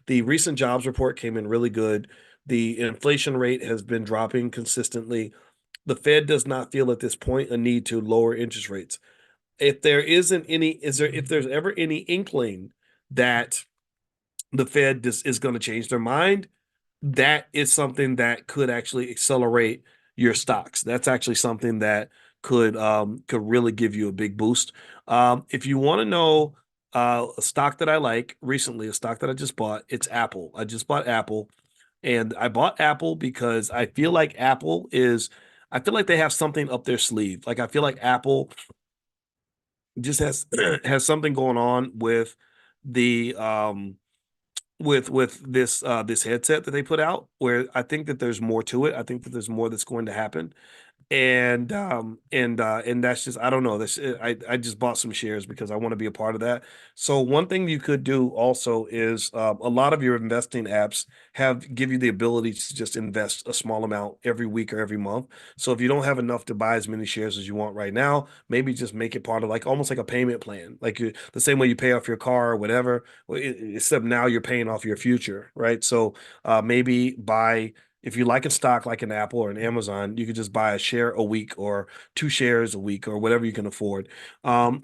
The recent jobs report came in really good. The inflation rate has been dropping consistently. The Fed does not feel at this point a need to lower interest rates. If there isn't any, if there's ever any inkling that the Fed is going to change their mind, that is something that could actually accelerate your stocks. That's actually something that could really give you a big boost. If you want to know a stock that I like recently, a stock that I just bought, it's Apple. I just bought Apple, and I bought Apple because I feel like they have something up their sleeve. Like I feel like Apple just has has something going on with the with this headset that they put out, where I think that there's more to it. I think that there's more that's going to happen, and that's just, I don't know, this I just bought some shares because I want to be a part of that. So one thing you could do also is, a lot of your investing apps give you the ability to just invest a small amount every week or every month. So if you don't have enough to buy as many shares as you want right now, maybe just make it part of, like, almost like a payment plan, like the same way you pay off your car or whatever, except now you're paying off your future, right? So maybe buy, if you like a stock like an Apple or an Amazon, you could just buy a share a week or two shares a week or whatever you can afford.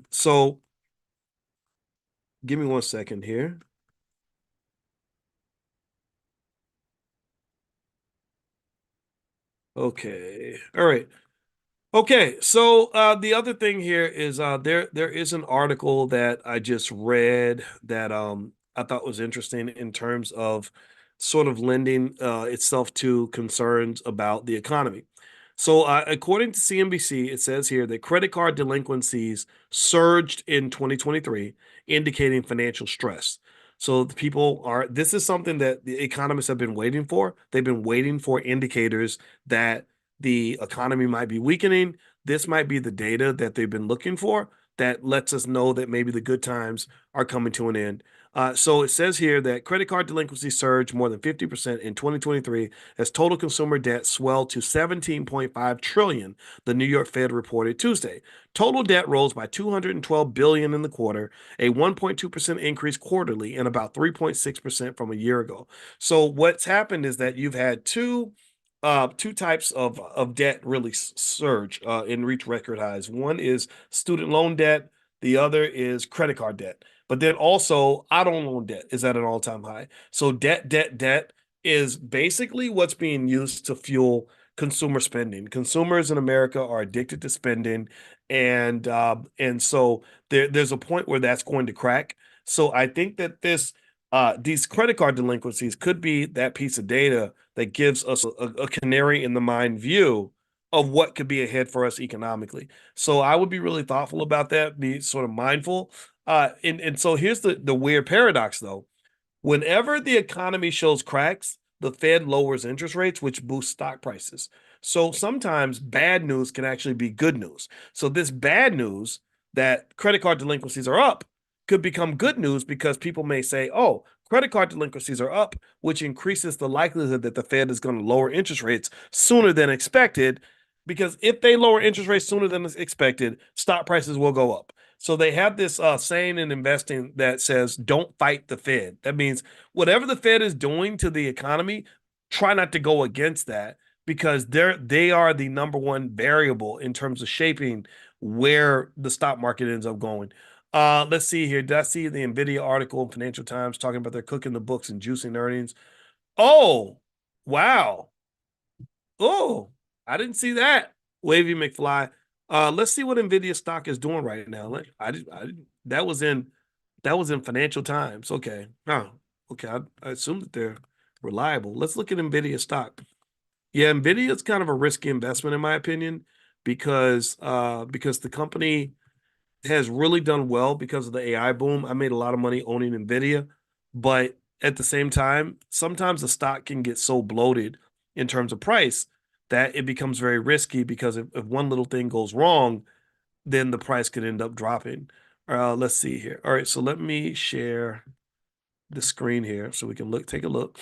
So give me one second here. Okay. All right. Okay. So the other thing here is, there is an article that I just read that I thought was interesting in terms of sort of lending itself to concerns about the economy. So, according to CNBC, it says here that credit card delinquencies surged in 2023, indicating financial stress. So, this is something that the economists have been waiting for. They've been waiting for indicators that the economy might be weakening. This might be the data that they've been looking for that lets us know that maybe the good times are coming to an end. So it says here that credit card delinquency surged more than 50% in 2023 as total consumer debt swelled to 17.5 trillion, the New York Fed reported Tuesday. Total debt rose by 212 billion in the quarter, a 1.2% increase quarterly and about 3.6% from a year ago. So what's happened is that you've had two types of debt really surge and reach record highs. One is student loan debt, the other is credit card debt. But then also auto loan debt is at an all-time high. So debt is basically what's being used to fuel consumer spending. Consumers in America are addicted to spending, and so there's a point where that's going to crack. So I think that these credit card delinquencies could be that piece of data that gives us a canary in the mine view of what could be ahead for us economically. So I would be really thoughtful about that, be sort of mindful. And so here's the weird paradox though. Whenever the economy shows cracks, the Fed lowers interest rates, which boosts stock prices. So sometimes bad news can actually be good news. So this bad news that credit card delinquencies are up could become good news because people may say, oh, credit card delinquencies are up, which increases the likelihood that the Fed is going to lower interest rates sooner than expected. Because if they lower interest rates sooner than expected, stock prices will go up. So they have this saying in investing that says, don't fight the Fed. That means whatever the Fed is doing to the economy, try not to go against that because they are the number one variable in terms of shaping where the stock market ends up going. Let's see here. Did I see the Nvidia article in Financial Times talking about they're cooking the books and juicing earnings? Oh, wow. Oh, I didn't see that. Wavy McFly. Let's see what Nvidia stock is doing right now. That was in Financial Times. Okay. Oh, okay. I assume that they're reliable. Let's look at Nvidia stock. Yeah, Nvidia is kind of a risky investment in my opinion because the company has really done well because of the AI boom. I made a lot of money owning Nvidia, but at the same time, sometimes the stock can get so bloated in terms of price that it becomes very risky because if one little thing goes wrong, then the price could end up dropping. Let's see here. All right, so let me share the screen here so we can take a look.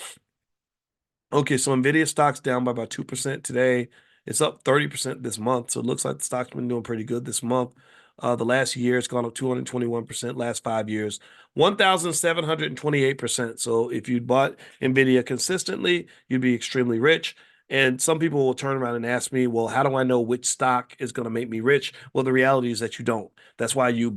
Okay, so Nvidia stock's down by about 2% today. It's up 30% this month. So it looks like the stock's been doing pretty good this month. The last year, it's gone up 221%. Last 5 years, 1,728%. So if you bought Nvidia consistently, you'd be extremely rich. And some people will turn around and ask me, well, how do I know which stock is going to make me rich? Well, the reality is that you don't. That's why you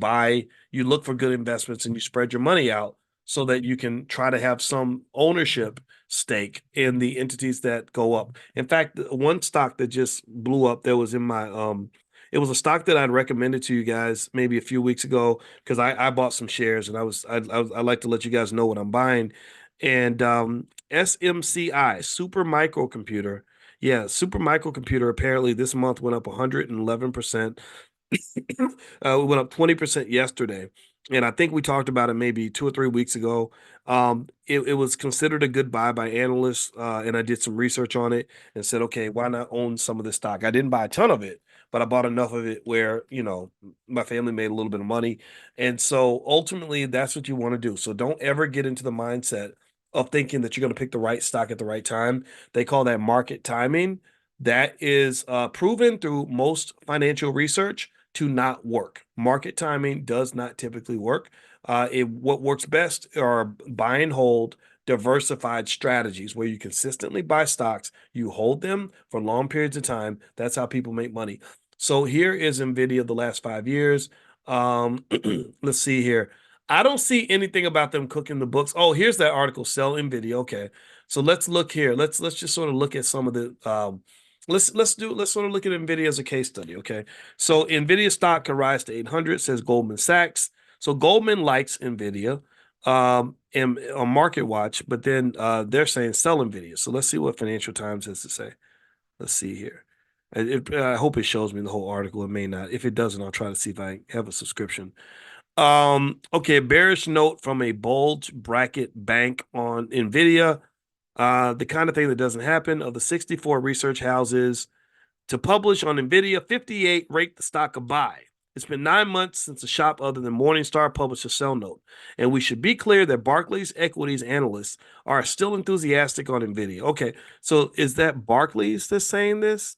look for good investments and you spread your money out so that you can try to have some ownership stake in the entities that go up. In fact, one stock that just blew up that was in my it was a stock that I'd recommended to you guys maybe a few weeks ago because I bought some shares and I like to let you guys know what I'm buying. And SMCI, Super Microcomputer. Yeah, Super Microcomputer apparently this month went up 111%. We went up 20% yesterday. And I think we talked about it maybe 2 or 3 weeks ago. It was considered a good buy by analysts, and I did some research on it and said, okay, why not own some of this stock? I didn't buy a ton of it, but I bought enough of it where, my family made a little bit of money. And so ultimately, that's what you want to do. So don't ever get into the mindset of thinking that you're going to pick the right stock at the right time. They call that market timing. That is proven through most financial research to not work. Market timing does not typically work. What works best are buy and hold diversified strategies where you consistently buy stocks, you hold them for long periods of time. That's how people make money. So here is Nvidia the last 5 years. Let's see here. I don't see anything about them cooking the books. Oh, here's that article, sell Nvidia. Okay. So let's look here. Let's just sort of look at some of the let's sort of look at Nvidia as a case study. Okay. So Nvidia stock could rise to 800, says Goldman Sachs. So Goldman likes Nvidia and on Market Watch, but then they're saying sell Nvidia. So let's see what Financial Times has to say. Let's see here. I hope it shows me the whole article. It may not. If it doesn't, I'll try to see if I have a subscription. Okay, bearish note from a bulge bracket bank on Nvidia. The kind of thing that doesn't happen. Of the 64 research houses to publish on Nvidia, 58 rate the stock a buy. It's been 9 months since a shop other than Morningstar published a sell note. And we should be clear that Barclays equities analysts are still enthusiastic on Nvidia. Okay, so is that Barclays that's saying this?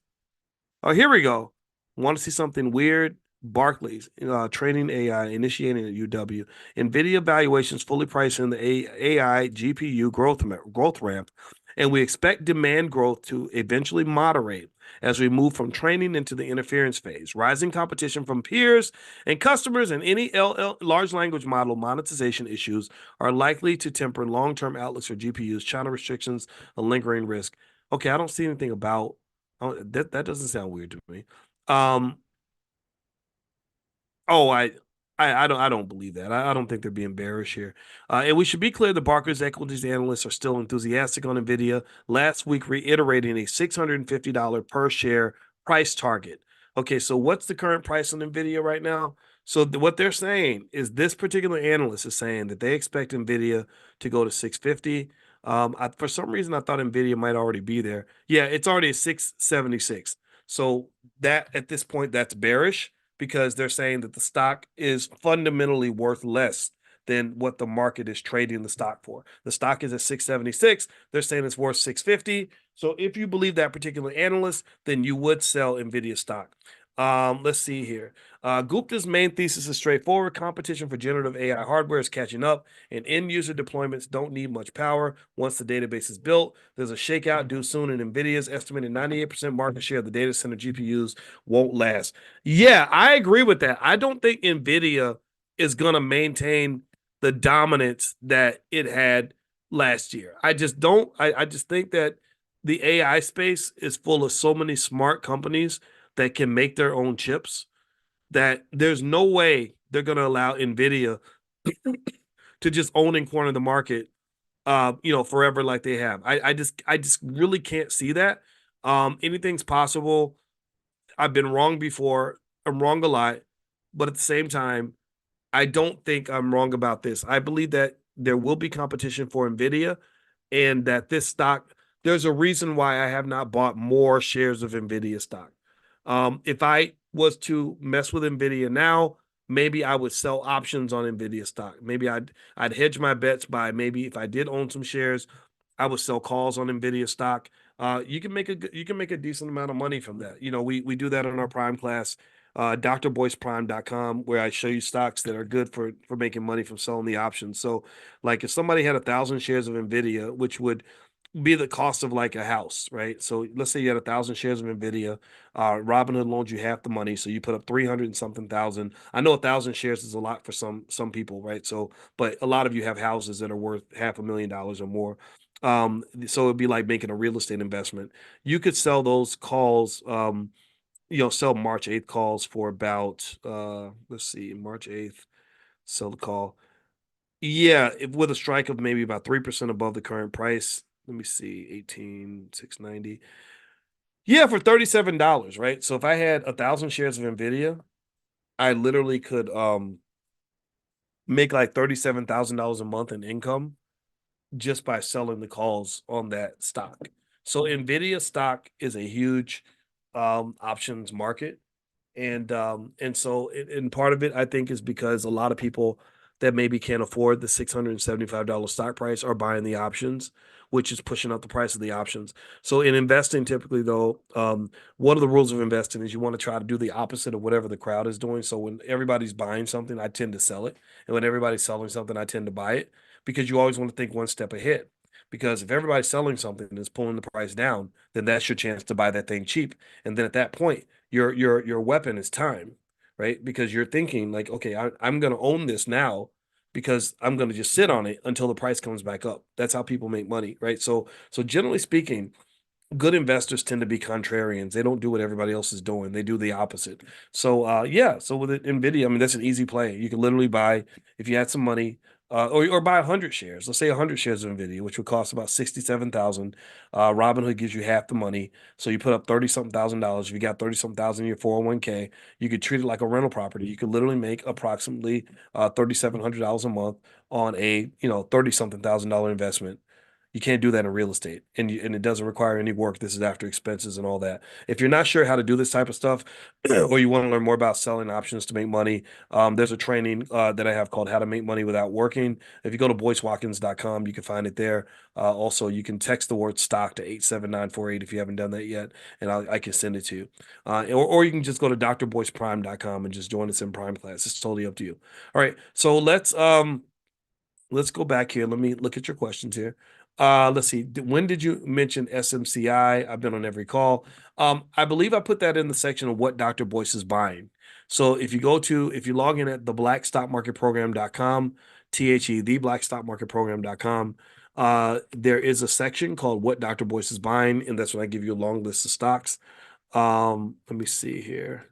Oh, here we go. Want to see something weird? Barclays, training AI, initiating at UW. NVIDIA valuations fully priced in the AI GPU growth ramp, and we expect demand growth to eventually moderate as we move from training into the interference phase. Rising competition from peers and customers and any large language model monetization issues are likely to temper long-term outlooks for GPUs, China restrictions, a lingering risk. Okay, I don't see anything about that doesn't sound weird to me. Um, oh, I don't believe that. I don't think they're being bearish here. And we should be clear: the Barclays equities analysts are still enthusiastic on Nvidia. Last week, reiterating a $650 per share price target. Okay, so what's the current price on Nvidia right now? So what they're saying is this particular analyst is saying that they expect Nvidia to go to 650. For some reason, I thought Nvidia might already be there. Yeah, it's already at 676. So that at this point, that's bearish because they're saying that the stock is fundamentally worth less than what the market is trading the stock for. The stock is at 676. They're saying it's worth 650. So if you believe that particular analyst, then you would sell Nvidia stock. Let's see here. Gupta's main thesis is straightforward. Competition for generative AI hardware is catching up, and end user deployments don't need much power. Once the database is built, there's a shakeout due soon, and Nvidia's estimated 98% market share of the data center GPUs won't last. Yeah, I agree with that. I don't think Nvidia is going to maintain the dominance that it had last year. I just don't. I just think that the AI space is full of so many smart companies that can make their own chips that there's no way they're going to allow Nvidia to just own and corner the market forever like they have. I just really can't see that. Anything's possible. I've been wrong before. I'm wrong a lot, but at the same time, I don't think I'm wrong about this. I believe that there will be competition for Nvidia and that this stock, there's a reason why I have not bought more shares of Nvidia stock. If I was to mess with Nvidia now, maybe I would sell options on Nvidia stock. Maybe I'd hedge my bets by maybe if I did own some shares, I would sell calls on Nvidia stock. You can make a decent amount of money from that. We do that in our prime class. drboyceprime.com, where I show you stocks that are good for making money from selling the options. So, like if somebody had 1,000 shares of Nvidia, which would be the cost of like a house, right? So let's say you had 1,000 shares of Nvidia. Robinhood loans you half the money, so you put up 300 and something thousand. I know 1,000 shares is a lot for some people, right? So, but a lot of you have houses that are worth $500,000 or more. So it'd be like making a real estate investment. You could sell those calls, sell March 8th calls for about let's see, March 8th, sell the call. Yeah, with a strike of maybe about 3% above the current price. Let me see, 18,690. Yeah, for $37, right? So if I had 1,000 shares of Nvidia, I literally could make like $37,000 a month in income just by selling the calls on that stock. So Nvidia stock is a huge options market. And so and part of it I think is because a lot of people that maybe can't afford the $675 stock price are buying the options, which is pushing up the price of the options. So in investing, typically though, one of the rules of investing is you want to try to do the opposite of whatever the crowd is doing. So when everybody's buying something, I tend to sell it, and when everybody's selling something, I tend to buy it, because you always want to think one step ahead. Because if everybody's selling something and is pulling the price down, then that's your chance to buy that thing cheap. And then at that point, your weapon is time, right? Because you're thinking like, okay, I'm going to own this now because I'm going to just sit on it until the price comes back up. That's how people make money, right? So generally speaking, good investors tend to be contrarians. They don't do what everybody else is doing. They do the opposite. So yeah, so with Nvidia, I mean that's an easy play. You can literally buy, if you had some money, or buy 100 shares. Let's say 100 shares of Nvidia, which would cost about 67,000. Robinhood gives you half the money, so you put up 30-something thousand. If you got 30-something thousand in your 401k, you could treat it like a rental property. You could literally make approximately $3,700 a month on a 30-something thousand investment. You can't do that in real estate, and it doesn't require any work. This is after expenses and all that. If you're not sure how to do this type of stuff, or you want to learn more about selling options to make money, there's a training that I have called "How to Make Money Without Working." If you go to boycewatkins.com, you can find it there. Also, you can text the word "stock" to 87948 if you haven't done that yet, and I can send it to you. Or you can just go to drboyceprime.com and just join us in Prime class. It's totally up to you. All right, so let's go back here. Let me look at your questions here. Let's see. When did you mention SMCI? I've been on every call. I believe I put that in the section of what Dr. Boyce is buying. So if you log in at theblackstockmarketprogram.com, theblackstockmarketprogram.com, there is a section called what Dr. Boyce is buying, and that's when I give you a long list of stocks. Let me see here.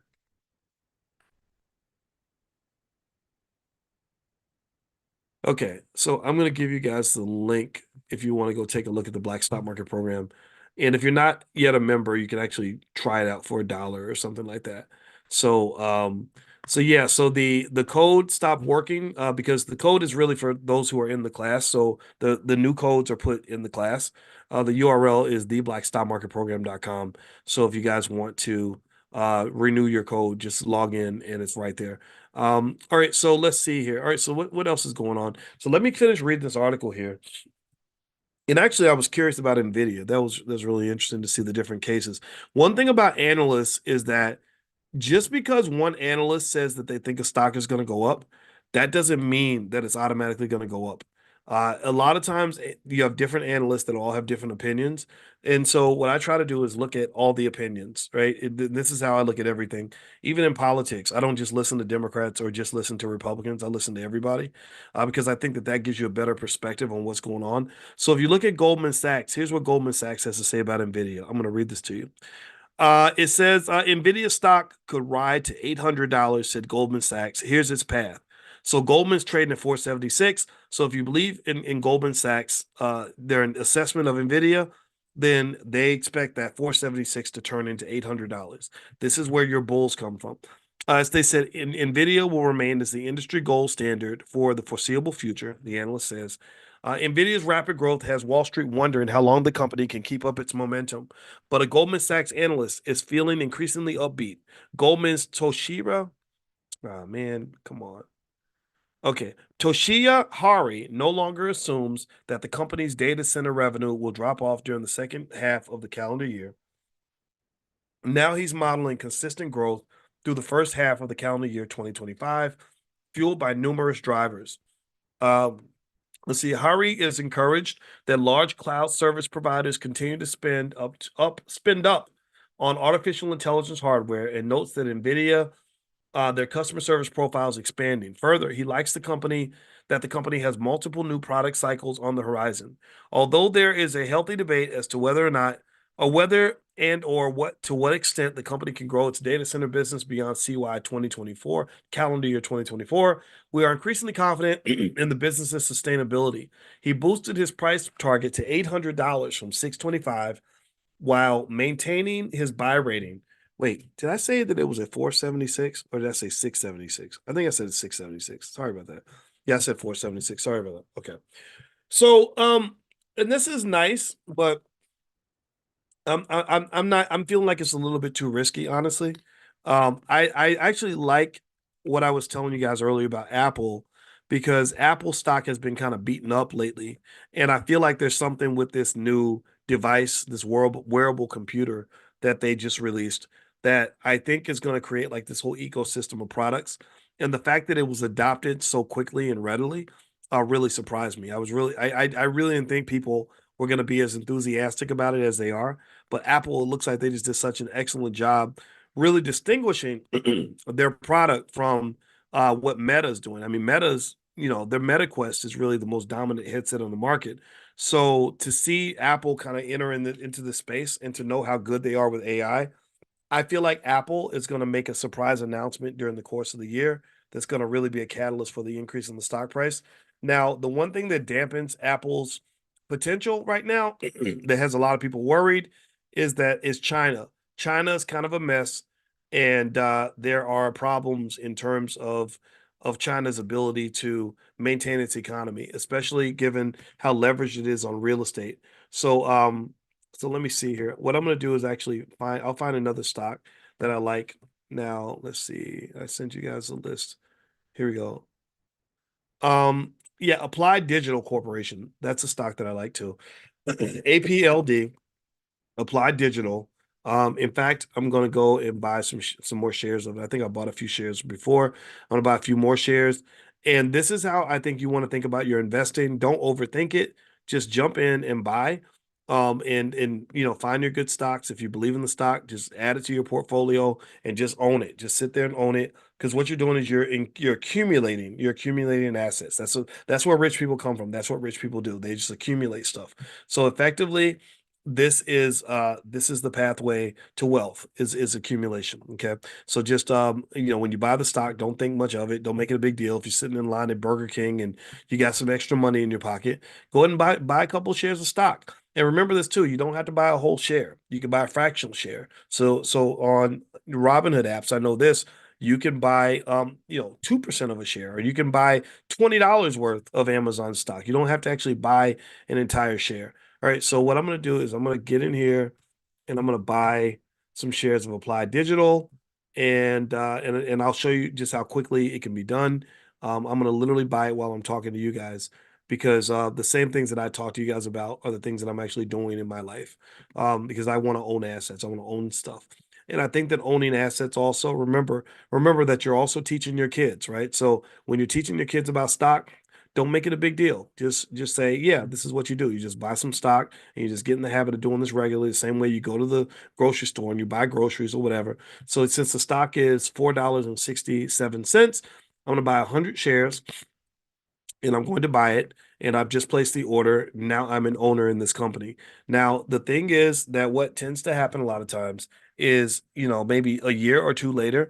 Okay, so I'm going to give you guys the link if you want to go take a look at the Black Stock Market Program. And if you're not yet a member, you can actually try it out for $1 or something like that. So, yeah, so the code stopped working because the code is really for those who are in the class. So the new codes are put in the class. The URL is theblackstockmarketprogram.com. So if you guys want to renew your code, just log in and it's right there. All right, so let's see here. All right, so what else is going on? So let me finish reading this article here. And actually, I was curious about Nvidia. That was really interesting to see the different cases. One thing about analysts is that just because one analyst says that they think a stock is going to go up, that doesn't mean that it's automatically going to go up. A lot of times you have different analysts that all have different opinions. And so what I try to do is look at all the opinions, right? This is how I look at everything. Even in politics, I don't just listen to Democrats or just listen to Republicans. I listen to everybody because I think that that gives you a better perspective on what's going on. So if you look at Goldman Sachs, here's what Goldman Sachs has to say about Nvidia. I'm going to read this to you. It says Nvidia stock could ride to $800, said Goldman Sachs. Here's its path. So Goldman's trading at 476. So if you believe in Goldman Sachs, their assessment of Nvidia, then they expect that 476 to turn into $800. This is where your bulls come from. As they said, Nvidia will remain as the industry gold standard for the foreseeable future, the analyst says. Nvidia's rapid growth has Wall Street wondering how long the company can keep up its momentum, but a Goldman Sachs analyst is feeling increasingly upbeat. Goldman's Toshiba, oh man, come on. Okay, Toshiya Hari no longer assumes that the company's data center revenue will drop off during the second half of the calendar year. Now he's modeling consistent growth through the first half of the calendar year 2025, fueled by numerous drivers. Um, let's see. Hari is encouraged that large cloud service providers continue to spend up on artificial intelligence hardware, and notes that Nvidia their customer service profile is expanding. Further, he likes the company has multiple new product cycles on the horizon. Although there is a healthy debate as to whether or not, or whether and or what to what extent the company can grow its data center business beyond CY 2024, calendar year 2024, we are increasingly confident in the business's sustainability. He boosted his price target to $800 from 625 while maintaining his buy rating. Wait, did I say that it was at 476 or did I say 676? I think I said 676. Sorry about that. Yeah, I said 476. Sorry about that. Okay. So, and this is nice, but I'm not. I'm feeling like it's a little bit too risky, honestly. I actually like what I was telling you guys earlier about Apple because Apple stock has been kind of beaten up lately, and I feel like there's something with this new device, this wearable computer that they just released that I think is going to create like this whole ecosystem of products. And the fact that it was adopted so quickly and readily, really surprised me. I really didn't think people were going to be as enthusiastic about it as they are. But Apple, it looks like they just did such an excellent job really distinguishing their product from what Meta's doing. I mean, their Meta Quest is really the most dominant headset on the market. So to see Apple kind of enter into the space and to know how good they are with I feel like Apple is going to make a surprise announcement during the course of the year that's going to really be a catalyst for the increase in the stock price. Now, the one thing that dampens Apple's potential right now that has a lot of people worried is China. China is kind of a mess, and there are problems in terms of China's ability to maintain its economy, especially given how leveraged it is on real estate. So, so let me see here. What I'm going to do is actually I'll find another stock that I like. Now, let's see. I sent you guys a list. Here we go. Yeah, Applied Digital Corporation. That's a stock that I like too. APLD, Applied Digital. In fact, I'm going to go and buy some more shares of it. I think I bought a few shares before. I'm going to buy a few more shares. And this is how I think you want to think about your investing. Don't overthink it. Just jump in and buy. And find your good stocks. If you believe in the stock, just add it to your portfolio and just own it. Just sit there and own it. Because what you're doing is you're accumulating assets. That's where rich people come from. That's what rich people do. They just accumulate stuff. So effectively, this is the pathway to wealth is accumulation. Okay. So just when you buy the stock, don't think much of it. Don't make it a big deal. If you're sitting in line at Burger King and you got some extra money in your pocket, go ahead and buy a couple of shares of stock. And remember this too, you don't have to buy a whole share. You can buy a fractional share. So on Robinhood apps, I know this, you can buy 2% of a share, or you can buy $20 worth of Amazon stock. You don't have to actually buy an entire share. All right, so what I'm going to do is I'm going to get in here and I'm going to buy some shares of Applied Digital, and I'll show you just how quickly it can be done. I'm going to literally buy it while I'm talking to you guys because the same things that I talk to you guys about are the things that I'm actually doing in my life. Because I want to own assets, I want to own stuff. And I think that owning assets also, remember that you're also teaching your kids, right? So when you're teaching your kids about stock, don't make it a big deal. Just say, yeah, this is what you do. You just buy some stock and you just get in the habit of doing this regularly. The same way you go to the grocery store and you buy groceries or whatever. So since the stock is $4.67, I'm going to buy 100 shares and I'm going to buy it. And I've just placed the order. Now I'm an owner in this company. Now, the thing is that what tends to happen a lot of times is, maybe a year or two later,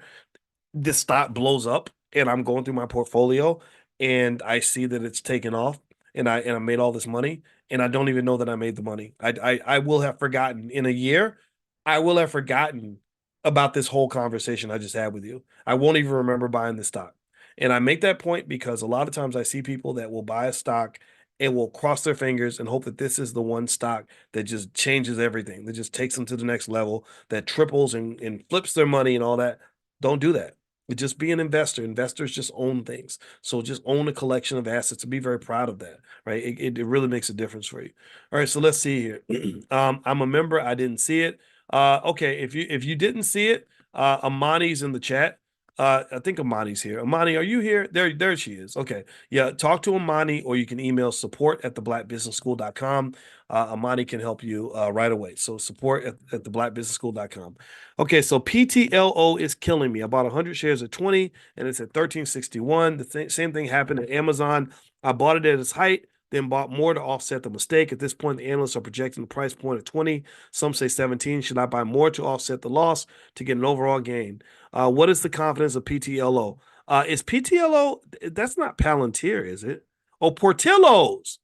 this stock blows up and I'm going through my portfolio and I see that it's taken off and I made all this money and I don't even know that I made the money. I will have forgotten in a year, I will have forgotten about this whole conversation I just had with you. I won't even remember buying the stock. And I make that point because a lot of times I see people that will buy a stock and will cross their fingers and hope that this is the one stock that just changes everything, that just takes them to the next level, that triples and flips their money and all that. Don't do that. Just be an investor. Investors just own things. So just own a collection of assets and be very proud of that, right? It really makes a difference for you. All right, so let's see here. I'm a member. I didn't see it. Okay, if you didn't see it, Amani's in the chat. I think Amani's here. Amani, are you here? There she is. Okay. Yeah, talk to Amani, or you can email support@theblackbusinessschool.com. Amani can help you right away. So support at theblackbusinessschool.com. Okay, so PTLO is killing me. I bought 100 shares at 20 and it's at 1361. The same thing happened at Amazon. I bought it at its height, then bought more to offset the mistake. At this point, the analysts are projecting the price point at 20. Some say 17. Should I buy more to offset the loss to get an overall gain? What is the confidence of PTLO? Is PTLO, that's not Palantir, is it? Oh, Portillos.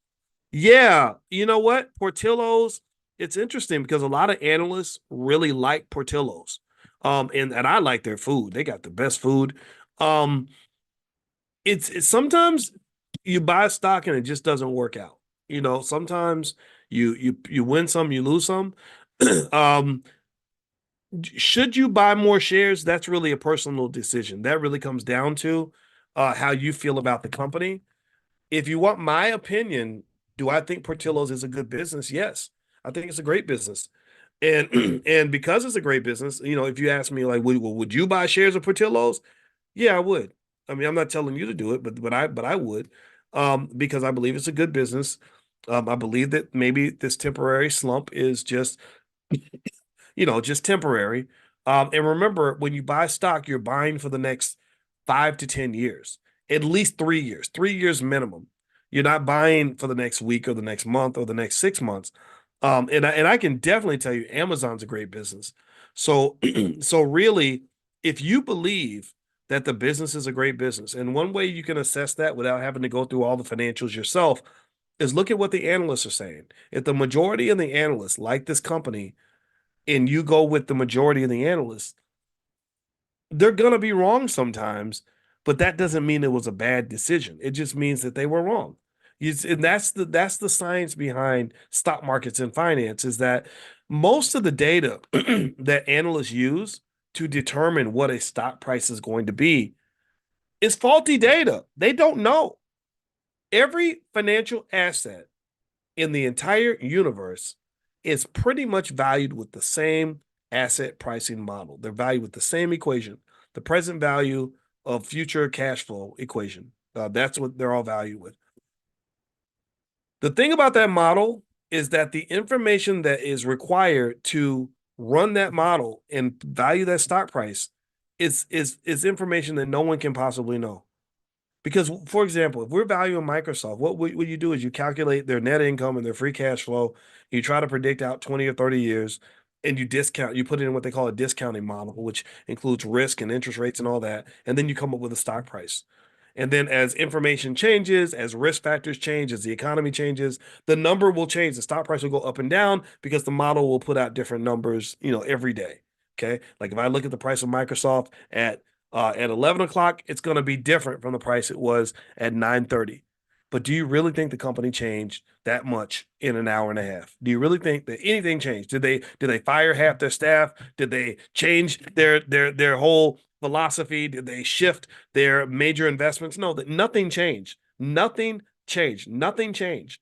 Yeah. You know what? Portillos, it's interesting because a lot of analysts really like Portillos. And I like their food. They got the best food. Um, it's sometimes you buy a stock and it just doesn't work out. Sometimes you win some, you lose some. um, should you buy more shares? That's really a personal decision. That really comes down to how you feel about the company. If you want my opinion, do I think Portillo's is a good business? Yes, I think it's a great business. And and because it's a great business, if you ask me like, would you buy shares of Portillo's? Yeah, I would. I mean, I'm not telling you to do it, but I would, because I believe it's a good business. I believe that maybe this temporary slump is just temporary. And remember, when you buy stock, you're buying for the next 5 to 10 years, at least 3 years, 3 years minimum. You're not buying for the next week or the next month or the next 6 months. And I can definitely tell you, Amazon's a great business. So, so really, if you believe that the business is a great business, and one way you can assess that without having to go through all the financials yourself is look at what the analysts are saying. If the majority of the analysts like this company, and you go with the majority of the analysts, they're going to be wrong sometimes, but that doesn't mean it was a bad decision. It just means that they were wrong. And that's the science behind stock markets and finance is that most of the data that analysts use to determine what a stock price is going to be is faulty data. They don't know. Every financial asset in the entire universe is pretty much valued with the same asset pricing model. They're valued with the same equation, the present value of future cash flow equation. That's what they're all valued with. The thing about that model is that the information that is required to run that model and value that stock price is information that no one can possibly know. Because, for example, if we're valuing Microsoft, what you do is you calculate their net income and their free cash flow. You try to predict out 20 or 30 years, and you put it in what they call a discounting model, which includes risk and interest rates and all that. And then you come up with a stock price. And then as information changes, as risk factors change, as the economy changes, the number will change. The stock price will go up and down because the model will put out different numbers, every day. Okay. Like if I look at the price of Microsoft at 11 o'clock, it's going to be different from the price it was at 9:30. But do you really think the company changed that much in an hour and a half? Do you really think that anything changed? Did they fire half their staff? Did they change their whole philosophy? Did they shift their major investments? No, that nothing changed. Nothing changed. Nothing changed.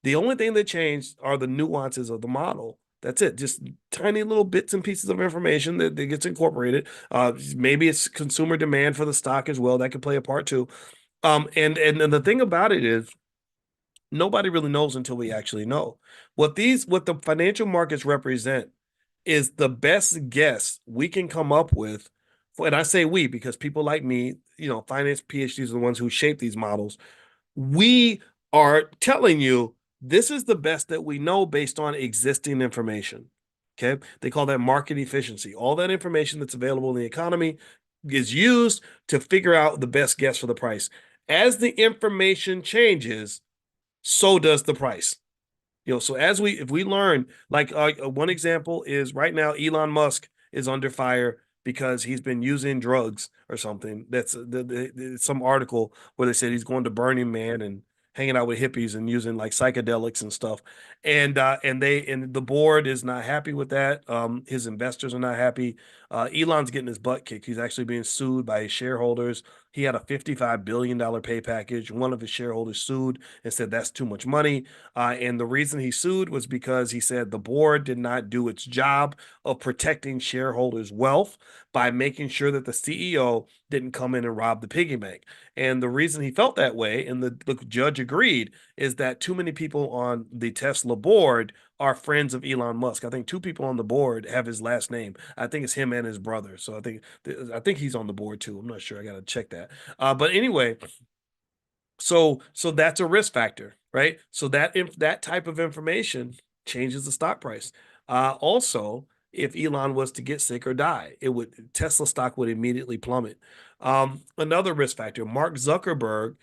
The only thing that changed are the nuances of the model. That's it. Just tiny little bits and pieces of information that gets incorporated. Maybe it's consumer demand for the stock as well. That could play a part too. And the thing about it is nobody really knows until we actually know. What the financial markets represent is the best guess we can come up with. And I say we because people like me, finance PhDs are the ones who shape these models. We are telling you this is the best that we know based on existing information. Okay. They call that market efficiency. All that information that's available in the economy is used to figure out the best guess for the price. As the information changes, so does the price. So if we learn, like one example is right now, Elon Musk is under fire because he's been using drugs or something. That's some article where they said he's going to Burning Man and hanging out with hippies and using like psychedelics and stuff. And the board is not happy with that. His investors are not happy. Elon's getting his butt kicked. He's actually being sued by his shareholders. He had a $55 billion pay package. One of his shareholders sued and said that's too much money. And the reason he sued was because he said the board did not do its job of protecting shareholders' wealth by making sure that the CEO didn't come in and rob the piggy bank. And the reason he felt that way, and the judge agreed, is that too many people on the Tesla board are friends of Elon Musk. I think two people on the board have his last name. I think it's him and his brother. So I think he's on the board too. I'm not sure. I got to check that. But anyway, so that's a risk factor, right? So that type of information changes the stock price. Also, if Elon was to get sick or die, it would Tesla stock would immediately plummet. Another risk factor, Mark Zuckerberg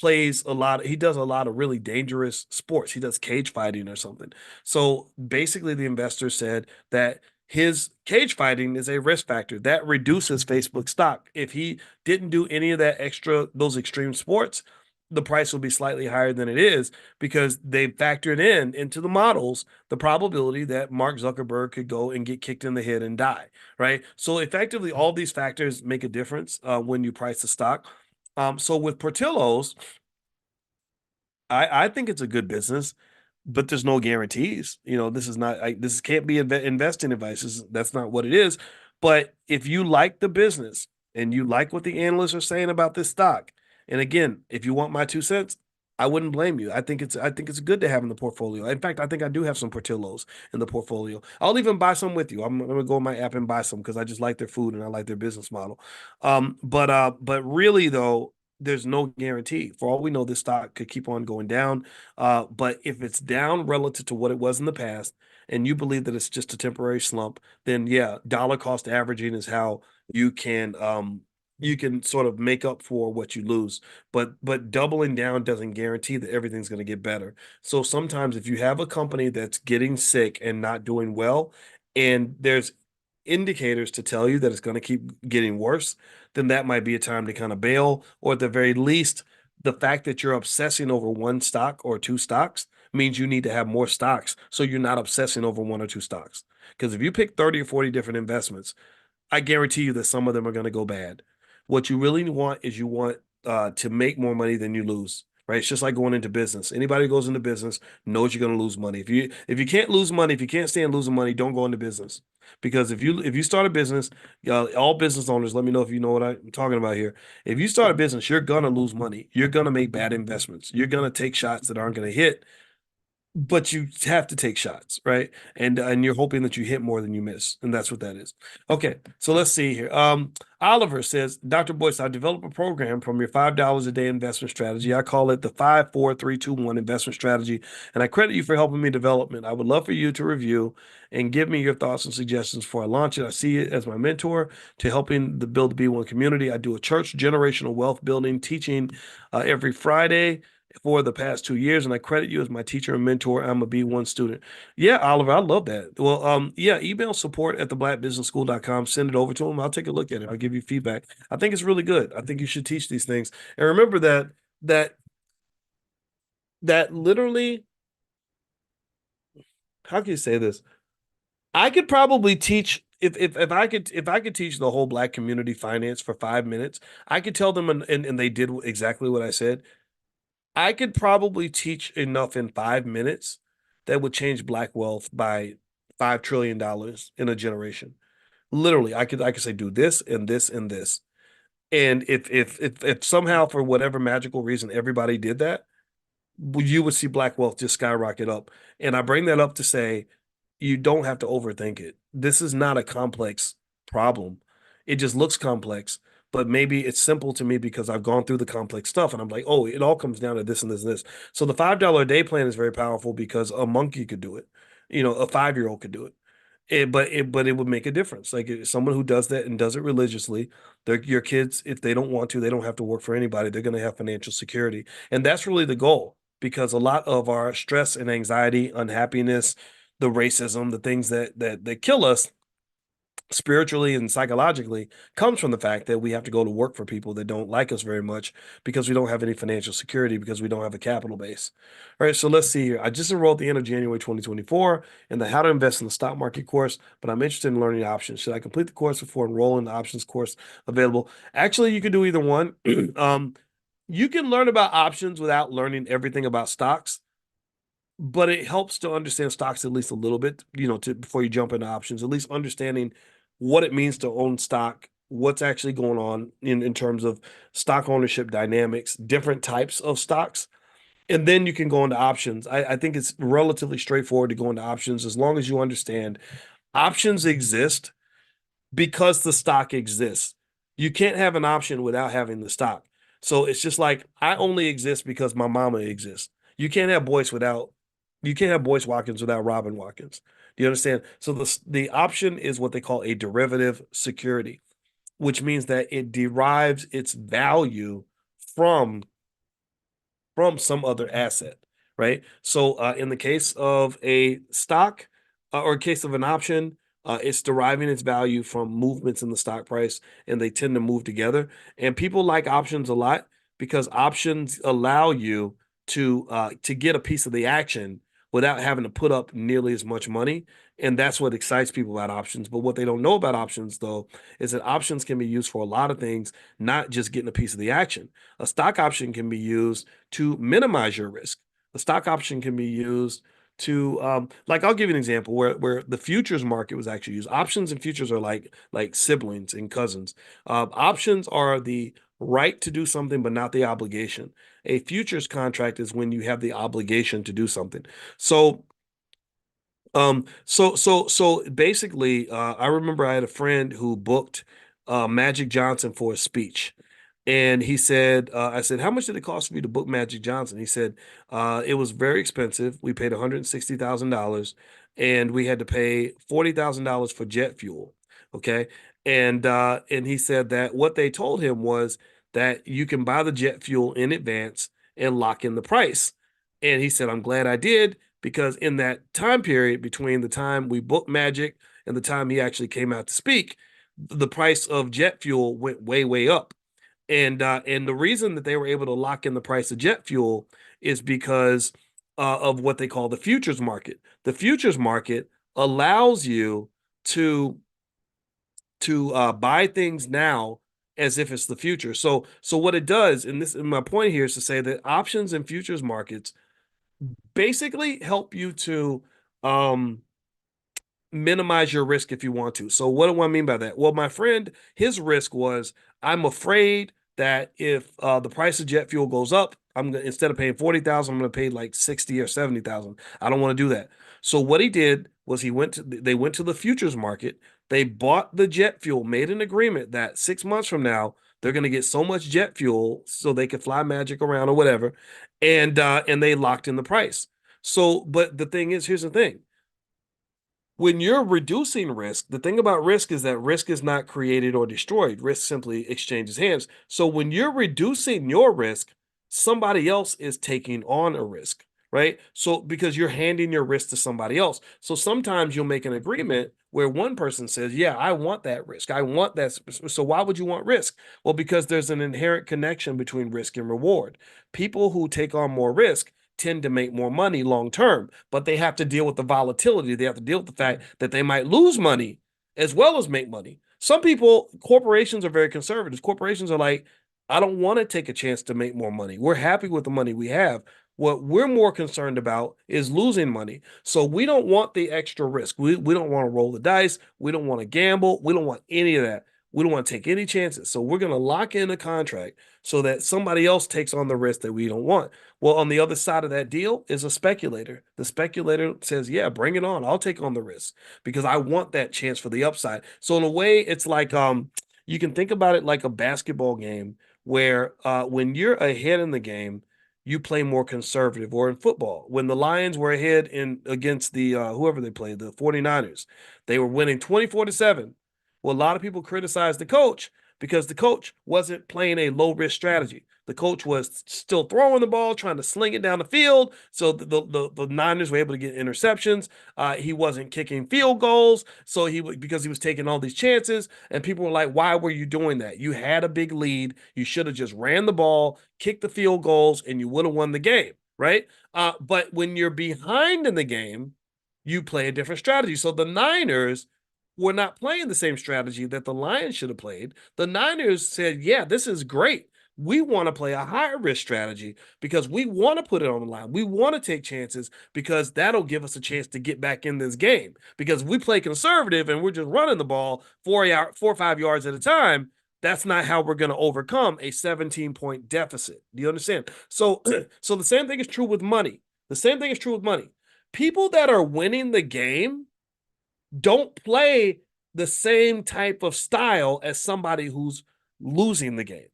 he does a lot of really dangerous sports. He does cage fighting or something. So basically the investor said that his cage fighting is a risk factor that reduces Facebook stock. If he didn't do any of those extreme sports, the price will be slightly higher than it is because they factored into the models the probability that Mark Zuckerberg could go and get kicked in the head and die, right? So effectively, all these factors make a difference when you price the stock. So with Portillos, I think it's a good business, but there's no guarantees. This is not this can't be investing advice. That's not what it is. But if you like the business and you like what the analysts are saying about this stock, and again, if you want my 2 cents, I wouldn't blame you. I think it's good to have in the portfolio. In fact, I think I do have some Portillos in the portfolio. I'll even buy some with you. I'm gonna go on my app and buy some because I just like their food and I like their business model. But really though, there's no guarantee. For all we know, this stock could keep on going down. But if it's down relative to what it was in the past, and you believe that it's just a temporary slump, then yeah, dollar cost averaging is how you can sort of make up for what you lose. But doubling down doesn't guarantee that everything's going to get better. So sometimes if you have a company that's getting sick and not doing well, and there's indicators to tell you that it's going to keep getting worse, then that might be a time to kind of bail, or at the very least, the fact that you're obsessing over one stock or two stocks means you need to have more stocks so you're not obsessing over one or two stocks. Because if you pick 30 or 40 different investments, I guarantee you that some of them are going to go bad. What you really want is you want to make more money than you lose, right? It's just like going into business. Anybody who goes into business knows you're going to lose money. If you can't lose money, if you can't stand losing money, don't go into business. Because if you start a business, all business owners, let me know if you know what I'm talking about here. If you start a business, you're gonna lose money. You're gonna make bad investments. You're gonna take shots that aren't gonna hit, but you have to take shots, right? And you're hoping that you hit more than you miss, and that's what that is. Okay, so let's see here. Oliver says, Dr. Boyce, I developed a program from your $5 a day investment strategy. I call it the 5-4-3-2-1 investment strategy, and I credit you for helping me develop it. I would love for you to review and give me your thoughts and suggestions before I launch it. I see it as my mentor to helping the Build the B1 community. I do a church generational wealth building teaching every Friday for the past 2 years, and I credit you as my teacher and mentor. I'm a B1 student. Yeah, Oliver, I love that. Well, yeah, email support at theblackbusinessschool.com. Send it over to them. I'll take a look at it. I'll give you feedback. I think it's really good. I think you should teach these things. And remember that that literally, how can you say this? I could probably teach if I could teach the whole black community finance for 5 minutes, I could tell them and they did exactly what I said. I could probably teach enough in 5 minutes that would change black wealth by $5 trillion in a generation. Literally, I could say do this and this and this. And if somehow for whatever magical reason everybody did that, you would see black wealth just skyrocket up. And I bring that up to say you don't have to overthink it. This is not a complex problem. It just looks complex, but maybe it's simple to me because I've gone through the complex stuff and I'm like, oh, it all comes down to this and this and this. So the $5 a day plan is very powerful because a monkey could do it. A 5-year-old could do it. But it would make a difference. Like someone who does that and does it religiously, your kids, if they don't want to, they don't have to work for anybody. They're going to have financial security. And that's really the goal because a lot of our stress and anxiety, unhappiness, the racism, the things that kill us spiritually and psychologically comes from the fact that we have to go to work for people that don't like us very much because we don't have any financial security because we don't have a capital base. All right, so let's see here. I just enrolled at the end of January 2024 in the How to Invest in the Stock Market course, but I'm interested in learning options. Should I complete the course before enrolling the options course available? Actually, you can do either one. You can learn about options without learning everything about stocks, but it helps to understand stocks at least a little bit, before you jump into options, at least understanding what it means to own stock, what's actually going on in terms of stock ownership dynamics, different types of stocks. And then you can go into options. I think it's relatively straightforward to go into options as long as you understand options exist because the stock exists. You can't have an option without having the stock. So it's just like I only exist because my mama exists. You can't have Boyce without you can't have Boyce Watkins without Robin Watkins. Do you understand? So the option is what they call a derivative security, which means that it derives its value from some other asset, right? So in the case of a stock or a case of an option, it's deriving its value from movements in the stock price, and they tend to move together. And people like options a lot because options allow you to get a piece of the action without having to put up nearly as much money. And that's what excites people about options. But what they don't know about options, though, is that options can be used for a lot of things, not just getting a piece of the action. A stock option can be used to minimize your risk. A stock option can be used to like I'll give you an example where the futures market was actually used. Options and futures are like siblings and cousins. Options are the right to do something, but not the obligation. A futures contract is when you have the obligation to do something. So basically, I remember I had a friend who booked Magic Johnson for a speech. And he said, I said, how much did it cost for you to book Magic Johnson? He said, it was very expensive. We paid $160,000 and we had to pay $40,000 for jet fuel. Okay. And he said that what they told him was that you can buy the jet fuel in advance and lock in the price. And he said, I'm glad I did because in that time period between the time we booked Magic and the time he actually came out to speak, the price of jet fuel went way, way up. And the reason that they were able to lock in the price of jet fuel is because of what they call the futures market. The futures market allows you to buy things now as if it's the future. So what it does, and my point here is to say that options and futures markets basically help you to um, minimize your risk if you want to. So what do I mean by that? Well, my friend, his risk was I'm afraid that if the price of jet fuel goes up, I'm gonna instead of paying 40,000, I'm gonna pay like 60 or 70,000. I don't want to do that. So what he did was they went to the futures market, they bought the jet fuel, made an agreement that 6 months from now they're gonna get so much jet fuel so they could fly Magic around or whatever, and they locked in the price. So, but the thing is, here's the thing when you're reducing risk, the thing about risk is that risk is not created or destroyed. Risk simply exchanges hands. So when you're reducing your risk, somebody else is taking on a risk, right? So because you're handing your risk to somebody else. So sometimes you'll make an agreement where one person says, yeah, I want that risk. I want that. So why would you want risk? Well, because there's an inherent connection between risk and reward. People who take on more risk tend to make more money long term, but they have to deal with the volatility. They have to deal with the fact that they might lose money as well as make money. Some people, corporations are very conservative. Corporations are like, I don't want to take a chance to make more money. We're happy with the money we have. What we're more concerned about is losing money. So we don't want the extra risk. We don't want to roll the dice. We don't want to gamble. We don't want any of that. We don't want to take any chances. So we're going to lock in a contract so that somebody else takes on the risk that we don't want. Well, on the other side of that deal is a speculator. The speculator says, yeah, bring it on. I'll take on the risk because I want that chance for the upside. So in a way, it's like you can think about it like a basketball game where when you're ahead in the game, you play more conservative. Or in football, when the Lions were ahead in against the whoever they played, the 49ers, they were winning 24-7. Well, a lot of people criticized the coach because the coach wasn't playing a low risk strategy. The coach was still throwing the ball, trying to sling it down the field. So the Niners were able to get interceptions. He wasn't kicking field goals. So because he was taking all these chances, and people were like, why were you doing that? You had a big lead. You should have just ran the ball, kicked the field goals, and you would have won the game, right? But when you're behind in the game, you play a different strategy. So the Niners were not playing the same strategy that the Lions should have played. The Niners said, yeah, this is great. We want to play a higher risk strategy because we want to put it on the line. We want to take chances because that'll give us a chance to get back in this game. Because if we play conservative and we're just running the ball 4 or 5 yards at a time, that's not how we're going to overcome a 17-point deficit. Do you understand? So, so the same thing is true with money. The same thing is true with money. People that are winning the game don't play the same type of style as somebody who's losing the game.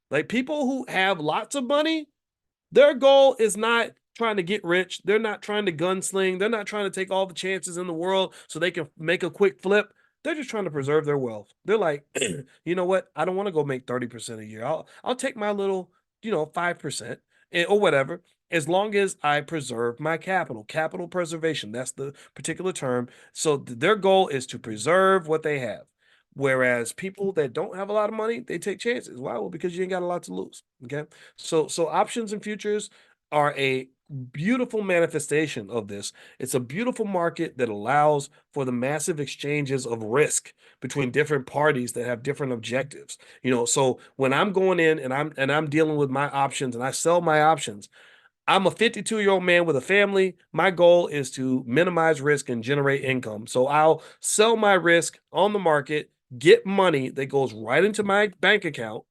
Like people who have lots of money, their goal is not trying to get rich. They're not trying to gunsling. They're not trying to take all the chances in the world so they can make a quick flip. They're just trying to preserve their wealth. They're like, you know what? I don't want to go make 30% a year. I'll take my little, 5% or whatever, as long as I preserve my capital preservation. That's the particular term. So their goal is to preserve what they have. Whereas people that don't have a lot of money, they take chances. Why? Well, because you ain't got a lot to lose. Okay. So options and futures are a beautiful manifestation of this. It's a beautiful market that allows for the massive exchanges of risk between different parties that have different objectives. So when I'm going in and I'm dealing with my options and I sell my options, I'm a 52-year-old man with a family. My goal is to minimize risk and generate income. So I'll sell my risk on the market, get money that goes right into my bank account.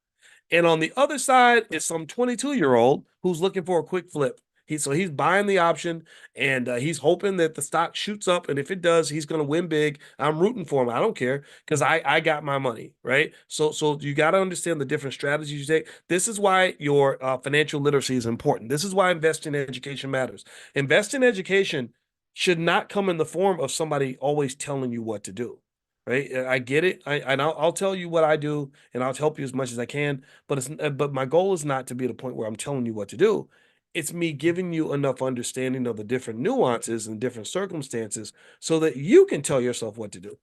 And on the other side is some 22-year-old who's looking for a quick flip. He's buying the option and he's hoping that the stock shoots up. And if it does, he's going to win big. I'm rooting for him. I don't care because I got my money, right? So you got to understand the different strategies you take. This is why your financial literacy is important. This is why investing in education matters. Investing in education should not come in the form of somebody always telling you what to do. Right, I get it. I'll tell you what I do, and I'll help you as much as I can. But my goal is not to be at a point where I'm telling you what to do. It's me giving you enough understanding of the different nuances and different circumstances so that you can tell yourself what to do.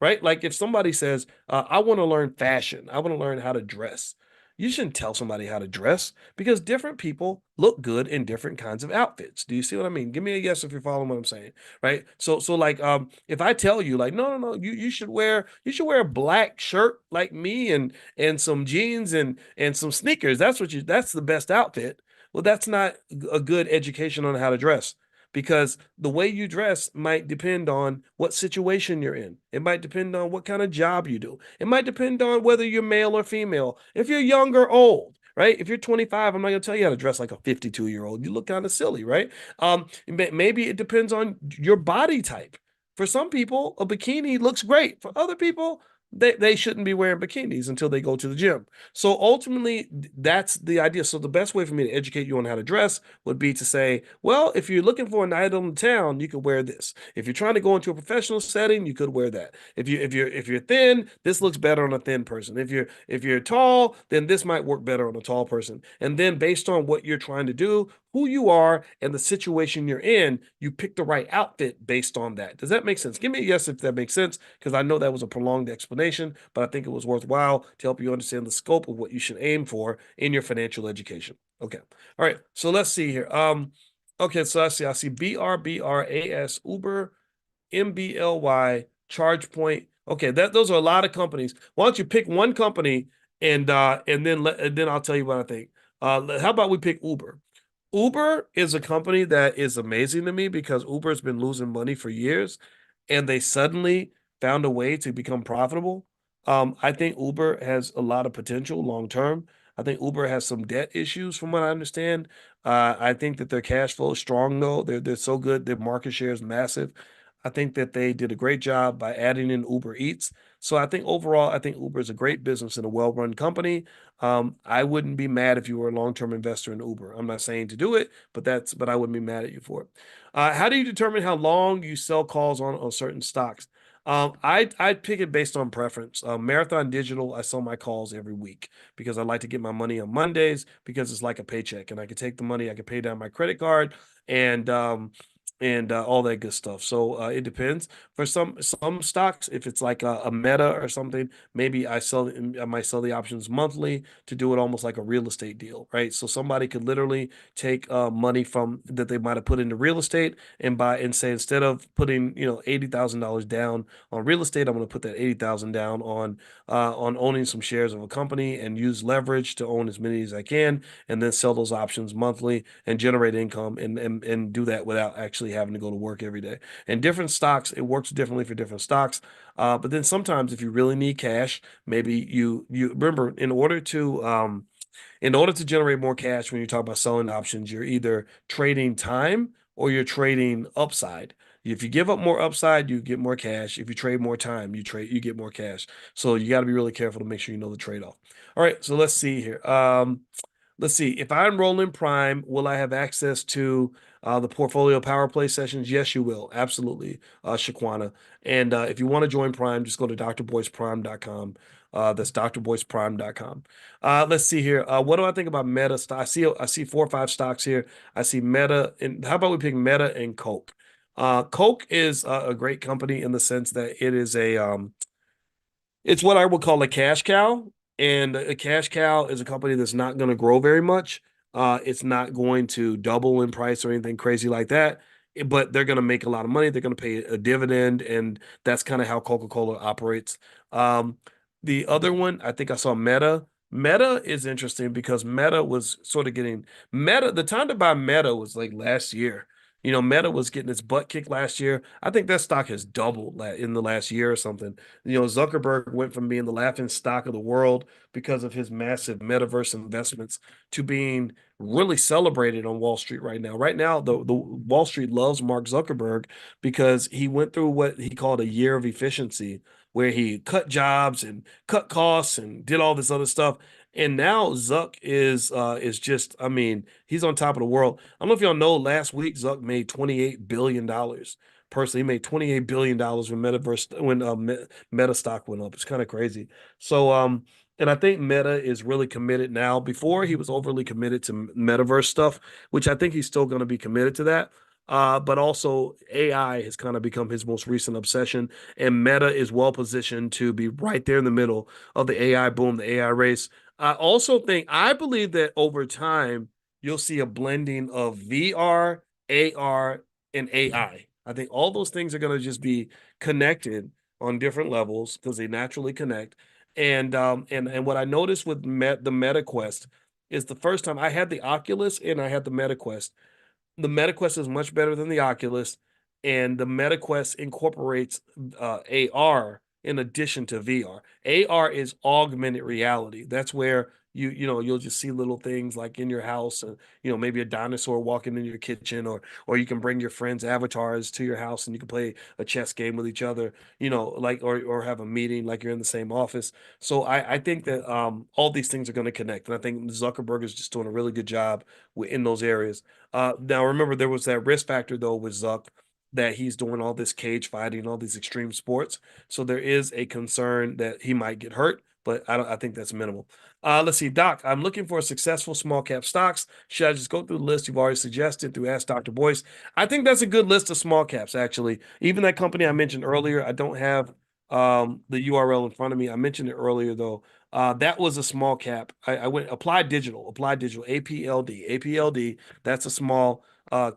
Right? Like if somebody says, "I want to learn fashion. I want to learn how to dress." You shouldn't tell somebody how to dress because different people look good in different kinds of outfits. Do you see what I mean? Give me a yes if you're following what I'm saying, right? So like if I tell you like no, you should wear a black shirt like me and some jeans and some sneakers. That's the best outfit. Well, that's not a good education on how to dress because the way you dress might depend on what situation you're in. It might depend on what kind of job you do. It might depend on whether you're male or female. If you're young or old, right? If you're 25, I'm not going to tell you how to dress like a 52-year-old. You look kind of silly, right? Maybe it depends on your body type. For some people, a bikini looks great. For other people, they shouldn't be wearing bikinis until they go to the gym. So ultimately, that's the idea. So the best way for me to educate you on how to dress would be to say, well, if you're looking for a night on the town, you could wear this. If you're trying to go into a professional setting, you could wear that. If you're thin, this looks better on a thin person. If you're tall, then this might work better on a tall person. And then based on what you're trying to do, who you are, and the situation you're in, you pick the right outfit based on that. Does that make sense? Give me a yes if that makes sense, because I know that was a prolonged explanation, but I think it was worthwhile to help you understand the scope of what you should aim for in your financial education. Okay. All right. So let's see here. Okay. So I see BRBRAS, Uber, MBLY, ChargePoint. Okay. Those are a lot of companies. Why don't you pick one company and then I'll tell you what I think. How about we pick Uber? Uber is a company that is amazing to me because Uber's been losing money for years and they suddenly found a way to become profitable. I think Uber has a lot of potential long term. I think Uber has some debt issues from what I understand. I think that their cash flow is strong though. They're so good. Their market share is massive. I think that they did a great job by adding in Uber Eats. So I think overall, I think Uber is a great business and a well-run company. I wouldn't be mad if you were a long-term investor in Uber. I'm not saying to do it, but I wouldn't be mad at you for it. How do you determine how long you sell calls on certain stocks? I'd pick it based on preference. Marathon Digital, I sell my calls every week because I like to get my money on Mondays because it's like a paycheck, and I can take the money, I can pay down my credit card, and all that good stuff. So it depends. For some stocks, if it's like a Meta or something, maybe I might sell the options monthly to do it almost like a real estate deal, right? So somebody could literally take money from that they might have put into real estate and buy and say instead of putting $80,000 down on real estate, I'm going to put that 80,000 down on owning some shares of a company and use leverage to own as many as I can, and then sell those options monthly and generate income and do that without actually having to go to work every day. And different stocks, it works differently for different stocks. But then sometimes if you really need cash, maybe you remember in order to generate more cash when you talk about selling options, you're either trading time or you're trading upside. If you give up more upside, you get more cash. If you trade more time, you get more cash. So you got to be really careful to make sure you know the trade-off. All right, so let's see here. Let's see. If I enroll in Prime, will I have access to the portfolio power play sessions? Yes, you will. Absolutely, Shaquana. And if you want to join Prime, just go to drboyceprime.com. That's drboyceprime.com. Let's see here. What do I think about Meta stock? I see 4 or 5 stocks here. I see Meta, and how about we pick Meta and Coke? Coke is a great company in the sense that it's what I would call a cash cow. And a cash cow is a company that's not going to grow very much. It's not going to double in price or anything crazy like that. But they're going to make a lot of money. They're going to pay a dividend, and that's kind of how Coca-Cola operates. Um, the other one, I think I saw Meta. Meta is interesting because Meta was sort of getting Meta. The time to buy Meta was like last year. Meta was getting its butt kicked last year. I think that stock has doubled in the last year or something. Zuckerberg went from being the laughing stock of the world because of his massive metaverse investments to being really celebrated on Wall Street right now. Right now, the Wall Street loves Mark Zuckerberg because he went through what he called a year of efficiency, where he cut jobs and cut costs and did all this other stuff. And now Zuck is just, I mean, he's on top of the world. I don't know if y'all know, last week Zuck made $28 billion. Personally, he made $28 billion when Meta stock went up. It's kind of crazy. So, and I think Meta is really committed now. Before, he was overly committed to metaverse stuff, which I think he's still going to be committed to that. But also AI has kind of become his most recent obsession, and Meta is well positioned to be right there in the middle of the AI boom, the AI race. I believe that over time you'll see a blending of VR, AR, and AI. I think all those things are going to just be connected on different levels because they naturally connect. And what I noticed with the Meta Quest is the first time I had the Oculus and I had the Meta Quest. The MetaQuest is much better than the Oculus, and the MetaQuest incorporates AR in addition to VR. AR is augmented reality. That's where you'll just see little things like in your house, and maybe a dinosaur walking in your kitchen, or you can bring your friends' avatars to your house and you can play a chess game with each other. Like or have a meeting like you're in the same office. So I think that all these things are going to connect, and I think Zuckerberg is just doing a really good job in those areas. Now remember, there was that risk factor though with Zuck, that he's doing all this cage fighting, all these extreme sports. So there is a concern that he might get hurt, but I think that's minimal. Let's see, Doc. I'm looking for successful small cap stocks. Should I just go through the list you've already suggested through Ask Dr. Boyce? I think that's a good list of small caps, actually. Even that company I mentioned earlier, I don't have the URL in front of me. I mentioned it earlier though. That was a small cap. I went Applied Digital, APLD. That's a small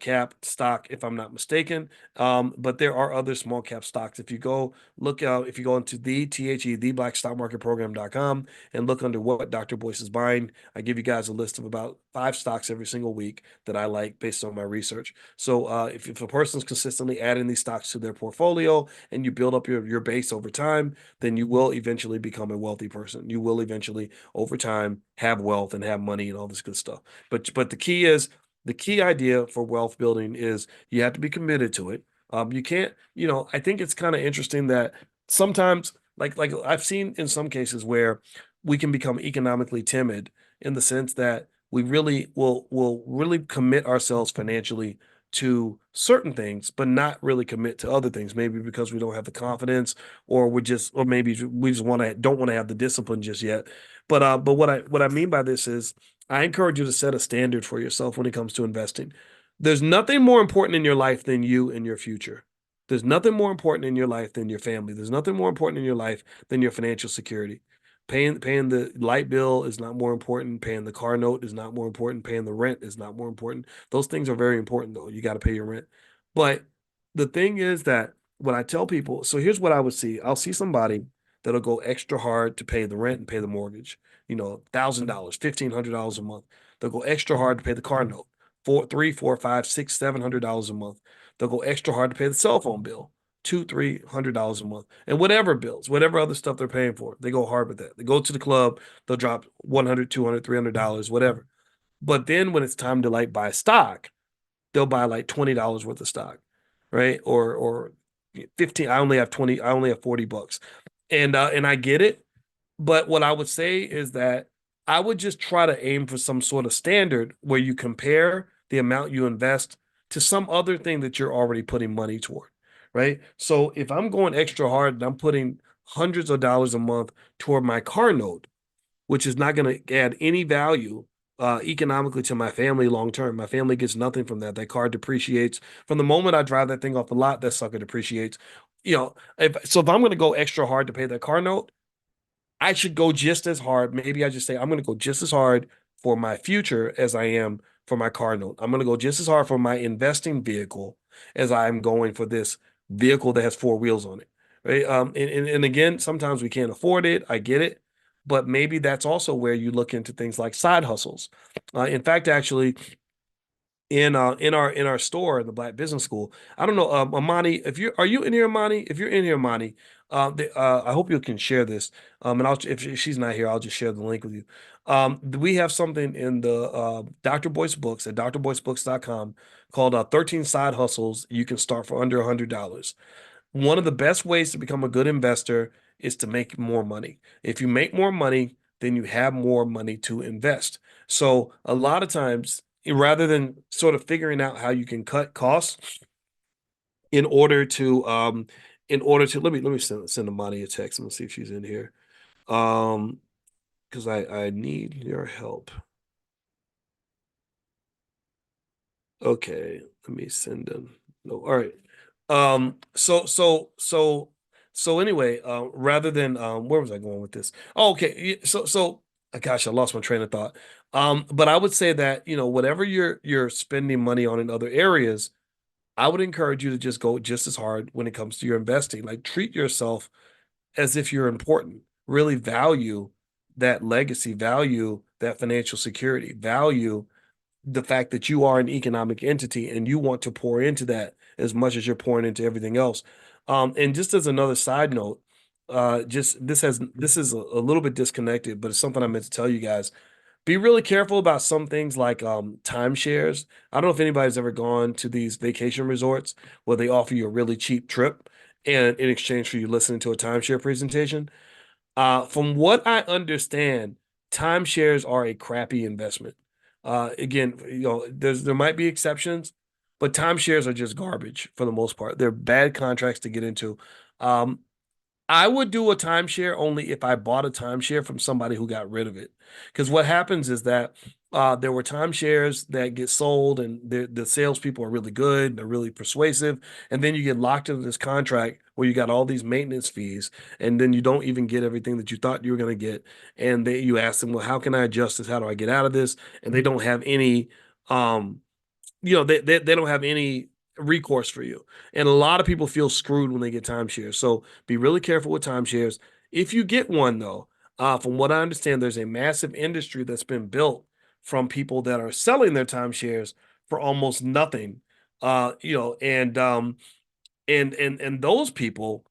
cap stock, if I'm not mistaken. But there are other small cap stocks. If you go into the blackstockmarketprogram.com and look under what Dr. Boyce is buying, I give you guys a list of about 5 stocks every single week that I like based on my research. So if a person's consistently adding these stocks to their portfolio and you build up your base over time, then you will eventually become a wealthy person. You will eventually, over time, have wealth and have money and all this good stuff. But the key idea for wealth building is you have to be committed to it. You can't, I think it's kind of interesting that sometimes, like I've seen in some cases where we can become economically timid in the sense that we really will really commit ourselves financially to certain things, but not really commit to other things. Maybe because we don't have the confidence, or or maybe we just don't want to have the discipline just yet. But what I mean by this is, I encourage you to set a standard for yourself when it comes to investing. There's nothing more important in your life than you and your future. There's nothing more important in your life than your family. There's nothing more important in your life than your financial security. Paying the light bill is not more important. Paying the car note is not more important. Paying the rent is not more important. Those things are very important though. You got to pay your rent. But the thing is that when I tell people, so here's what I would see. I'll see somebody that'll go extra hard to pay the rent and pay the mortgage. $1,000, $1,500 a month. They'll go extra hard to pay the car note. Four, three, four, five, six, $700 a month. They'll go extra hard to pay the cell phone bill. $200-$300 a month, and whatever bills, whatever other stuff they're paying for, they go hard with that. They go to the club, they'll drop $100, $200, $300, whatever. But then when it's time to like buy stock, they'll buy like $20 worth of stock, right? Or 15. I only have $40, and I get it. But what I would say is that I would just try to aim for some sort of standard where you compare the amount you invest to some other thing that you're already putting money toward, right? So if I'm going extra hard and I'm putting hundreds of dollars a month toward my car note, which is not going to add any value economically to my family long term. My family gets nothing from that. That car depreciates from the moment I drive that thing off the lot. That sucker depreciates. If I'm going to go extra hard to pay that car note, I should go just as hard. Maybe I just say I'm going to go just as hard for my future as I am for my car note. I'm going to go just as hard for my investing vehicle as I'm going for this vehicle that has four wheels on it. Right. And again, sometimes we can't afford it. I get it. But maybe that's also where you look into things like side hustles. In fact, actually, in our store in the Black Business School. I don't know, Amani, if you are you in here, Amani? If you're in here, Amani, I hope you can share this. And if she's not here, I'll just share the link with you. We have something in the Dr. Boyce books at drboycebooks.com called 13 Side Hustles you can start for under $100. One of the best ways to become a good investor is to make more money. If you make more money, then you have more money to invest. So a lot of times, rather than sort of figuring out how you can cut costs in order to let me send Amani a text. I'm gonna see if she's in here. Because I need your help. Okay, let me send them. No, all right. So anyway, rather than where was I going with this? Oh, okay. Gosh, I lost my train of thought. But I would say that, whatever you're spending money on in other areas, I would encourage you to just go just as hard when it comes to your investing. Like, treat yourself as if you're important. Really value that legacy, value that financial security, value the fact that you are an economic entity and you want to pour into that as much as you're pouring into everything else. And just as another side note, just this is a little bit disconnected, but it's something I meant to tell you guys. Be really careful about some things like timeshares. I don't know if anybody's ever gone to these vacation resorts where they offer you a really cheap trip and in exchange for you listening to a timeshare presentation. From what I understand, timeshares are a crappy investment. Again, there might be exceptions, but timeshares are just garbage for the most part. They're bad contracts to get into. Um, I would do a timeshare only if I bought a timeshare from somebody who got rid of it. Because what happens is that there were timeshares that get sold, and the salespeople are really good, they're really persuasive, and then you get locked into this contract where you got all these maintenance fees, and then you don't even get everything that you thought you were going to get. And you ask them, well, how can I adjust this? How do I get out of this? And they don't have any um, they don't have any recourse for you. And a lot of people feel screwed when they get timeshares. So be really careful with timeshares. If you get one, though, from what I understand, there's a massive industry that's been built from people that are selling their timeshares for almost nothing. And those people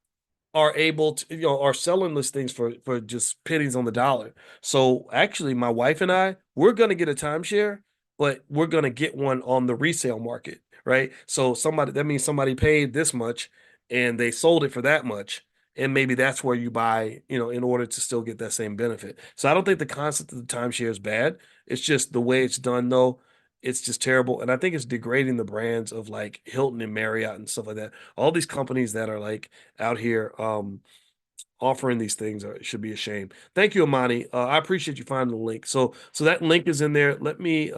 are able to, are selling these things for just pennies on the dollar. So actually, my wife and I, we're gonna get a timeshare, but we're gonna get one on the resale market, right? So that means somebody paid this much and they sold it for that much. And maybe that's where you buy, in order to still get that same benefit. So I don't think the concept of the timeshare is bad. It's just the way it's done, though. It's just terrible. And I think it's degrading the brands of like Hilton and Marriott and stuff like that. All these companies that are like out here offering these things should be ashamed. Thank you, Amani. I appreciate you finding the link. So that link is in there. Let me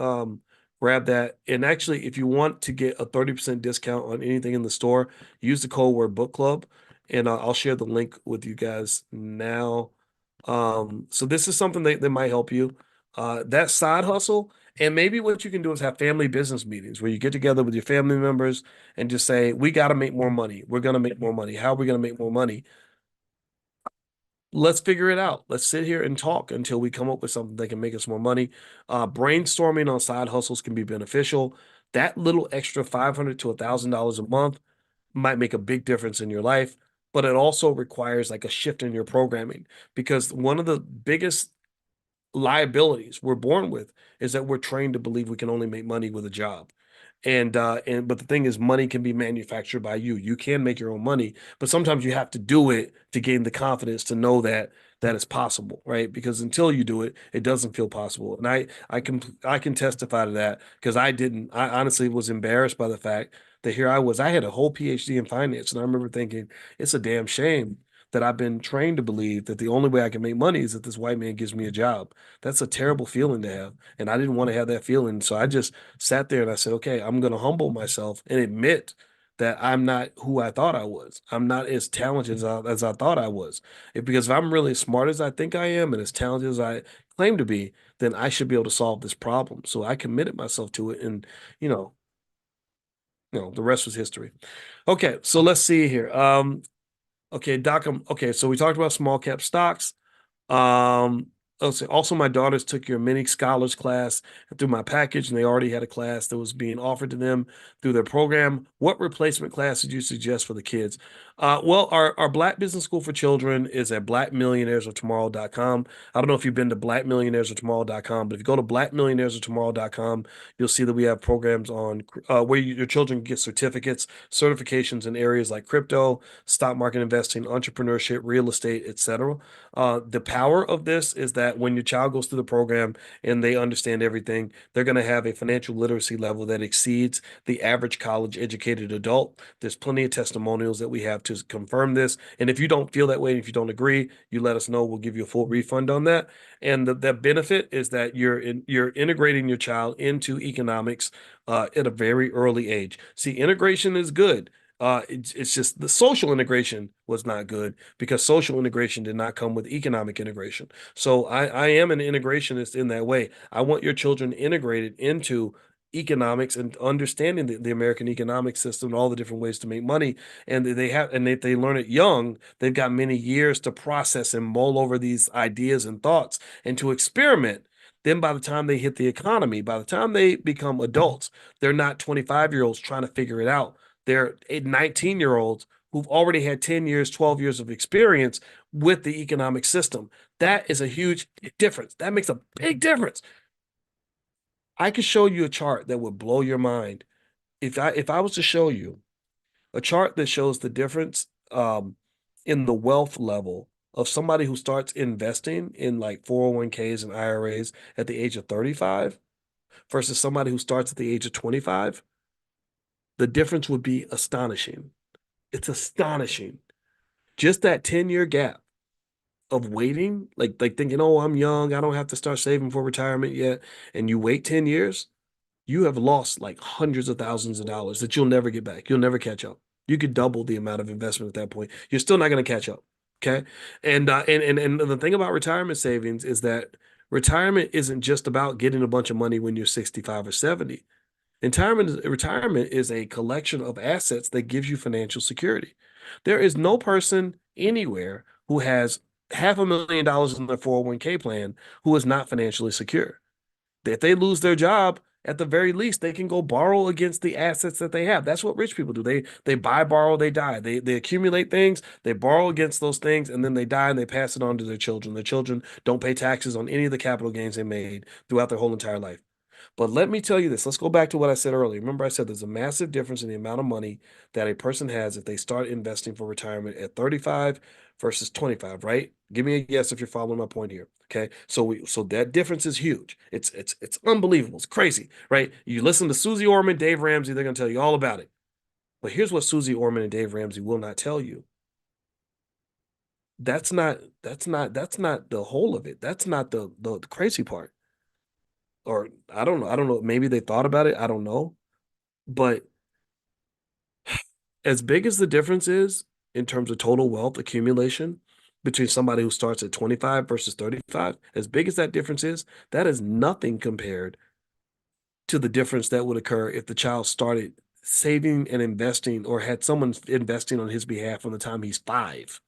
grab that. And actually, if you want to get a 30% discount on anything in the store, use the code word book club, and I'll share the link with you guys now. So this is something that might help you. That side hustle, and maybe what you can do is have family business meetings where you get together with your family members and just say, we got to make more money. We're going to make more money. How are we going to make more money? Let's figure it out. Let's sit here and talk until we come up with something that can make us more money. Brainstorming on side hustles can be beneficial. That little extra $500 to $1,000 a month might make a big difference in your life, but it also requires like a shift in your programming because one of the biggest liabilities we're born with is that we're trained to believe we can only make money with a job. And but the thing is money can be manufactured by you. You can make your own money, but sometimes you have to do it to gain the confidence to know that it's possible, right? Because until you do it, it doesn't feel possible. And I can testify to that because I honestly was embarrassed by the fact that here I was. I had a whole PhD in finance, and I remember thinking it's a damn shame that I've been trained to believe that the only way I can make money is that this white man gives me a job. That's a terrible feeling to have. And I didn't want to have that feeling. So I just sat there and I said, okay, I'm going to humble myself and admit that I'm not who I thought I was. I'm not as talented as I thought I was. Because if I'm really as smart as I think I am and as talented as I claim to be, then I should be able to solve this problem. So I committed myself to it. And, you know, the rest was history. Okay, so let's see here. Okay, Doc, okay, so we talked about small cap stocks. Um, also, my daughters took your mini scholars class through my package, and they already had a class that was being offered to them through their program. What replacement class did you suggest for the kids? Well, our Black Business School for Children is at blackmillionairesoftomorrow.com. I don't know if you've been to blackmillionairesoftomorrow.com, but if you go to blackmillionairesoftomorrow.com, you'll see that we have programs on where your children get certificates, certifications in areas like crypto, stock market investing, entrepreneurship, real estate, etc. The power of this is that when your child goes through the program and they understand everything, they're going to have a financial literacy level that exceeds the average college educated adult. There's plenty of testimonials that we have to confirm this. And if you don't feel that way, and if you don't agree, you let us know. We'll give you a full refund on that. And the benefit is that you're integrating your child into economics at a very early age. See, integration is good. It's just the social integration was not good because social integration did not come with economic integration. So I am an integrationist in that way. I want your children integrated into economics and understanding the American economic system and all the different ways to make money. And if they learn it young, they've got many years to process and mull over these ideas and thoughts and to experiment. Then by the time they hit the economy, by the time they become adults, they're not 25-year-olds trying to figure it out. They're 19-year-olds who've already had 10 years, 12 years of experience with the economic system. That is a huge difference. That makes a big difference. I could show you a chart that would blow your mind. If I was to show you a chart that shows the difference in the wealth level of somebody who starts investing in like 401ks and IRAs at the age of 35 versus somebody who starts at the age of 25, the difference would be astonishing. It's astonishing. Just that 10-year gap of waiting, like thinking, oh, I'm young, I don't have to start saving for retirement yet, and you wait 10 years, you have lost like hundreds of thousands of dollars that you'll never get back. You'll never catch up. You could double the amount of investment at that point. You're still not going to catch up. Okay. And the thing about retirement savings is that retirement isn't just about getting a bunch of money when you're 65 or 70. Retirement is a collection of assets that gives you financial security. There is no person anywhere who has $500,000 in their 401k plan who is not financially secure. If they lose their job, at the very least, they can go borrow against the assets that they have. That's what rich people do. They buy, borrow, they die. They accumulate things, they borrow against those things, and then they die and they pass it on to their children. Their children don't pay taxes on any of the capital gains they made throughout their whole entire life. But let me tell you this. Let's go back to what I said earlier. Remember, I said there's a massive difference in the amount of money that a person has if they start investing for retirement at 35 versus 25, right? Give me a yes if you're following my point here. Okay. So that difference is huge. It's unbelievable. It's crazy, right? You listen to Susie Orman, Dave Ramsey, they're gonna tell you all about it. But here's what Susie Orman and Dave Ramsey will not tell you. That's not the whole of it. That's not the crazy part. Or I don't know. I don't know. Maybe they thought about it. I don't know. But as big as the difference is in terms of total wealth accumulation between somebody who starts at 25 versus 35, as big as that difference is, that is nothing compared to the difference that would occur if the child started saving and investing or had someone investing on his behalf from the time he's 5.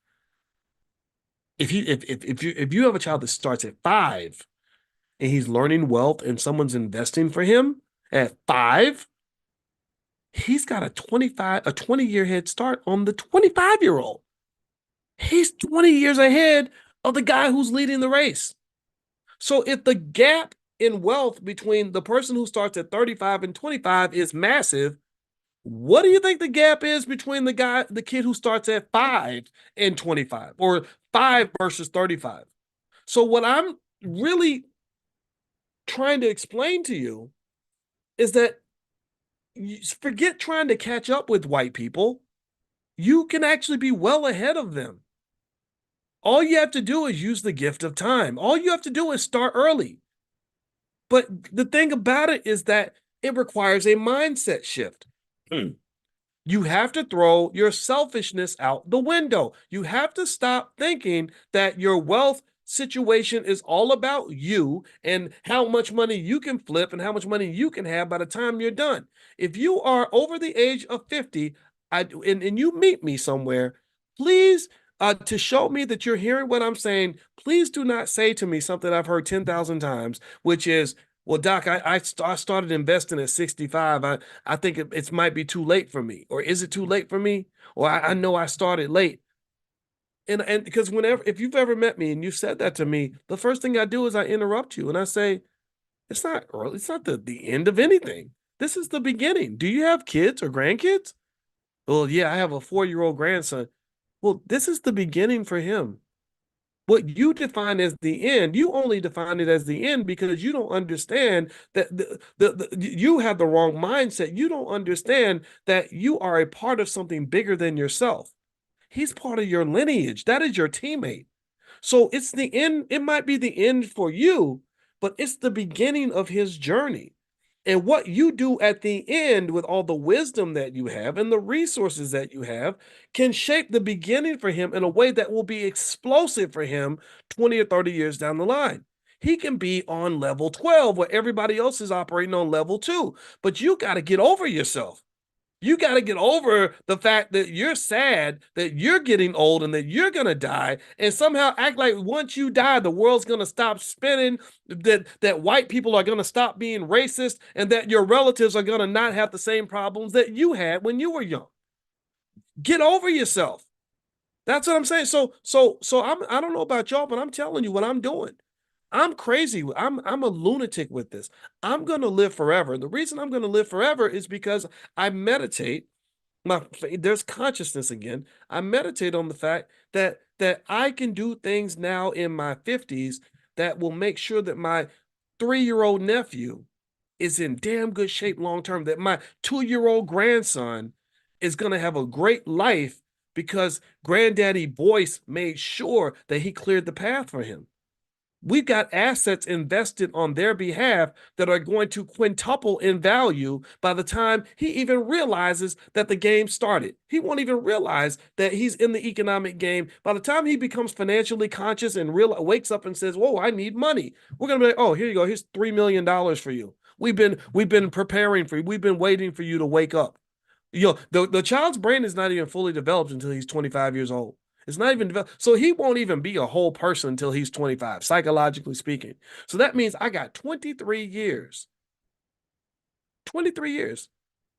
If you have a child that starts at 5 and he's learning wealth and someone's investing for him at 5, he's got a 20-year head start on the 25-year-old. He's 20 years ahead of the guy who's leading the race. So if the gap in wealth between the person who starts at 35 and 25 is massive, what do you think the gap is between the kid who starts at 5 and 25, or 5 versus 35? So what I'm really trying to explain to you is that forget trying to catch up with white people. You can actually be well ahead of them. All you have to do is use the gift of time. All you have to do is start early. But the thing about it is that it requires a mindset shift. You have to throw your selfishness out the window. You have to stop thinking that your wealth situation is all about you and how much money you can flip and how much money you can have by the time you're done. If you are over the age of 50, and you meet me somewhere, please, to show me that you're hearing what I'm saying, please do not say to me something I've heard 10,000 times, which is, well, Doc, I started investing at 65. I think it might be too late for me. Or is it too late for me? Or I know I started late. And because if you've ever met me and you said that to me, the first thing I do is I interrupt you and I say, it's not early. It's not the end of anything. This is the beginning. Do you have kids or grandkids? Well, yeah, I have a 4-year-old grandson. Well, this is the beginning for him. What you define as the end, you only define it as the end because you don't understand that you have the wrong mindset. You don't understand that you are a part of something bigger than yourself. He's part of your lineage. That is your teammate. So it's the end. It might be the end for you, but it's the beginning of his journey. And what you do at the end with all the wisdom that you have and the resources that you have can shape the beginning for him in a way that will be explosive for him 20 or 30 years down the line. He can be on level 12 where everybody else is operating on level 2, but you got to get over yourself. You got to get over the fact that you're sad, that you're getting old, and that you're going to die, and somehow act like once you die, the world's going to stop spinning, that white people are going to stop being racist, and that your relatives are going to not have the same problems that you had when you were young. Get over yourself. That's what I'm saying. I don't know about y'all, but I'm telling you what I'm doing. I'm crazy. I'm a lunatic with this. I'm going to live forever. The reason I'm going to live forever is because I meditate. There's consciousness again. I meditate on the fact that I can do things now in my 50s that will make sure that my 3-year-old nephew is in damn good shape long term, that my 2-year-old grandson is going to have a great life because granddaddy Boyce made sure that he cleared the path for him. We've got assets invested on their behalf that are going to quintuple in value by the time he even realizes that the game started. He won't even realize that he's in the economic game. By the time he becomes financially conscious and wakes up and says, whoa, I need money, we're going to be like, oh, here you go. Here's $3 million for you. We've been preparing for you. We've been waiting for you to wake up. The child's brain is not even fully developed until he's 25 years old. It's not even developed. So he won't even be a whole person until he's 25, psychologically speaking. So that means I got 23 years. 23 years.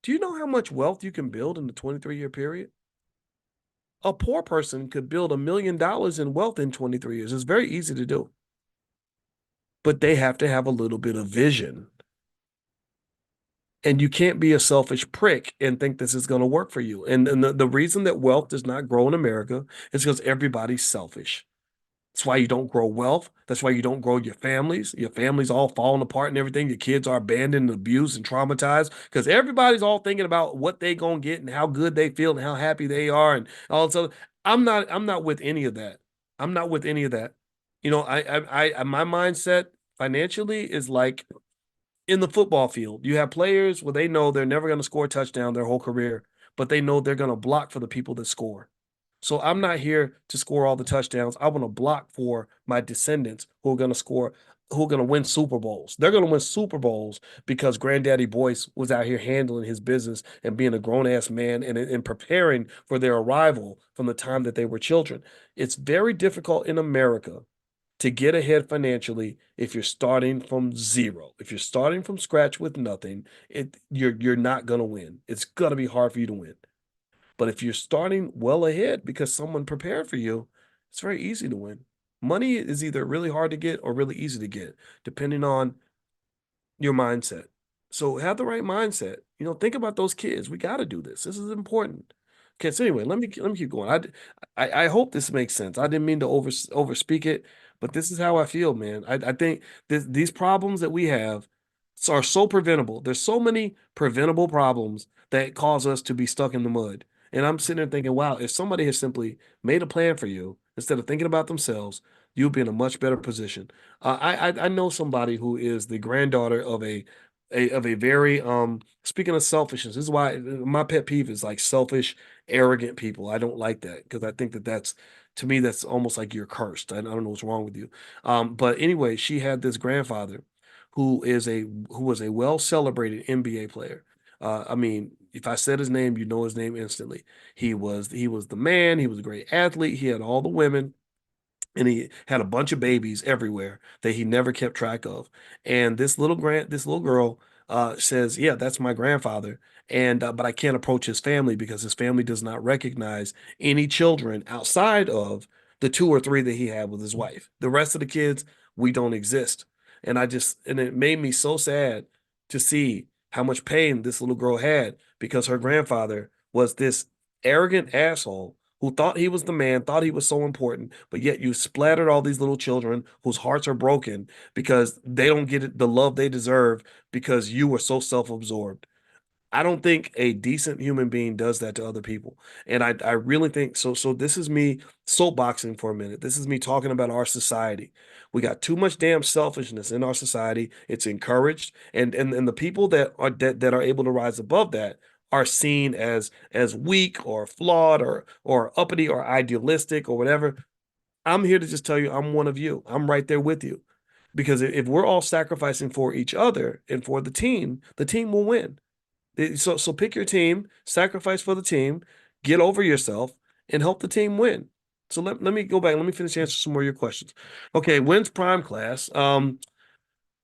Do you know how much wealth you can build in the 23-year period? A poor person could build $1 million in wealth in 23 years. It's very easy to do. But they have to have a little bit of vision. And you can't be a selfish prick and think this is going to work for you. And the reason that wealth does not grow in America is because everybody's selfish. That's why you don't grow wealth. That's why you don't grow your families. Your families all falling apart and everything. Your kids are abandoned, abused, and traumatized because everybody's all thinking about what they gonna get and how good they feel and how happy they are and all. So I'm not with any of that. I'm not with any of that. You know, my mindset financially is like in the football field. You have players where they know they're never going to score a touchdown their whole career, but they know they're going to block for the people that score. So I'm not here to score all the touchdowns. I want to block for my descendants who are going to score, who are going to win Super Bowls. They're going to win Super Bowls because Granddaddy Boyce was out here handling his business and being a grown ass man and preparing for their arrival from the time that they were children. It's very difficult in America to get ahead financially if you're starting from zero. If you're starting from scratch with nothing, you're not going to win. It's going to be hard for you to win. But if you're starting well ahead because someone prepared for you, it's very easy to win. Money is either really hard to get or really easy to get, depending on your mindset. So have the right mindset. You know, think about those kids. We got to do this. This is important. Okay, so anyway, let me keep going. I hope this makes sense. I didn't mean to overspeak it, but this is how I feel, man. I think these problems that we have are so preventable. There's so many preventable problems that cause us to be stuck in the mud. And I'm sitting there thinking, wow, if somebody has simply made a plan for you instead of thinking about themselves, you'll be in a much better position. I know somebody who is the granddaughter of a very speaking of selfishness, this is why my pet peeve is like selfish, arrogant people. I don't like that because I think that that's to me that's almost like you're cursed. I don't know what's wrong with you. But anyway, she had this grandfather who was a well celebrated NBA player. I mean, if I said his name, you know his name instantly. He was the man. He was a great athlete. He had all the women and he had a bunch of babies everywhere that he never kept track of. And this little girl says, "Yeah, that's my grandfather." And but I can't approach his family because his family does not recognize any children outside of the two or three that he had with his wife. The rest of the kids, we don't exist. And it made me so sad to see how much pain this little girl had because her grandfather was this arrogant asshole who thought he was the man, thought he was so important, but yet you splattered all these little children whose hearts are broken because they don't get the love they deserve because you were so self-absorbed. I don't think a decent human being does that to other people. And I really think so. So this is me soapboxing for a minute. This is me talking about our society. We got too much damn selfishness in our society. It's encouraged. And the people that are able to rise above that are seen as weak or flawed or uppity or idealistic or whatever. I'm here to just tell you I'm one of you. I'm right there with you. Because if we're all sacrificing for each other and for the team will win. So pick your team, sacrifice for the team, get over yourself, and help the team win. So let me go back. Let me finish answering some more of your questions. Okay, when's prime class? The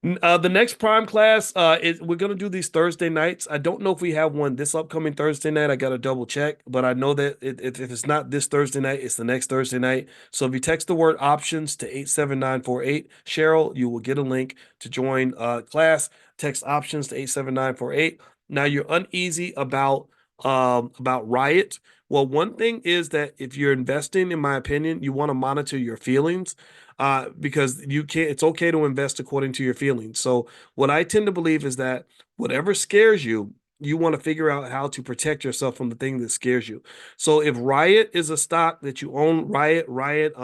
next prime class is we're gonna do these Thursday nights. I don't know if we have one this upcoming Thursday night. I gotta double check, but I know that if it's not this Thursday night, it's the next Thursday night. So if you text the word options to 87948, Cheryl, you will get a link to join class. Text options to 87948. Now you're uneasy about Riot. Well, one thing is that if you're investing, in my opinion, you want to monitor your feelings because you can't, it's okay to invest according to your feelings. So, what I tend to believe is that whatever scares you, you want to figure out how to protect yourself from the thing that scares you. So, if Riot is a stock that you own, Riot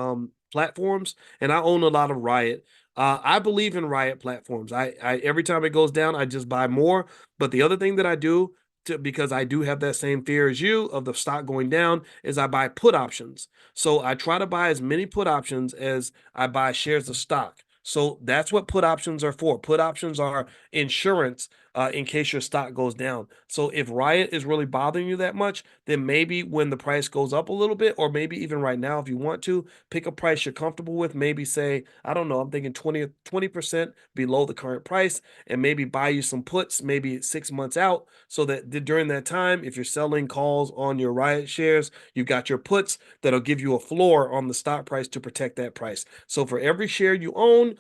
platforms, and I own a lot of Riot. I believe in Riot platforms. I every time it goes down, I just buy more. But the other thing that I do because I do have that same fear as you of the stock going down is I buy put options. So I try to buy as many put options as I buy shares of stock. So that's what put options are for. Put options are insurance in case your stock goes down. So if Riot is really bothering you that much, then maybe when the price goes up a little bit, or maybe even right now, if you want to pick a price you're comfortable with, maybe say, I don't know, I'm thinking 20% below the current price, and maybe buy you some puts, maybe 6 months out, so that during that time, if you're selling calls on your Riot shares, you've got your puts that'll give you a floor on the stock price to protect that price. So for every share you own,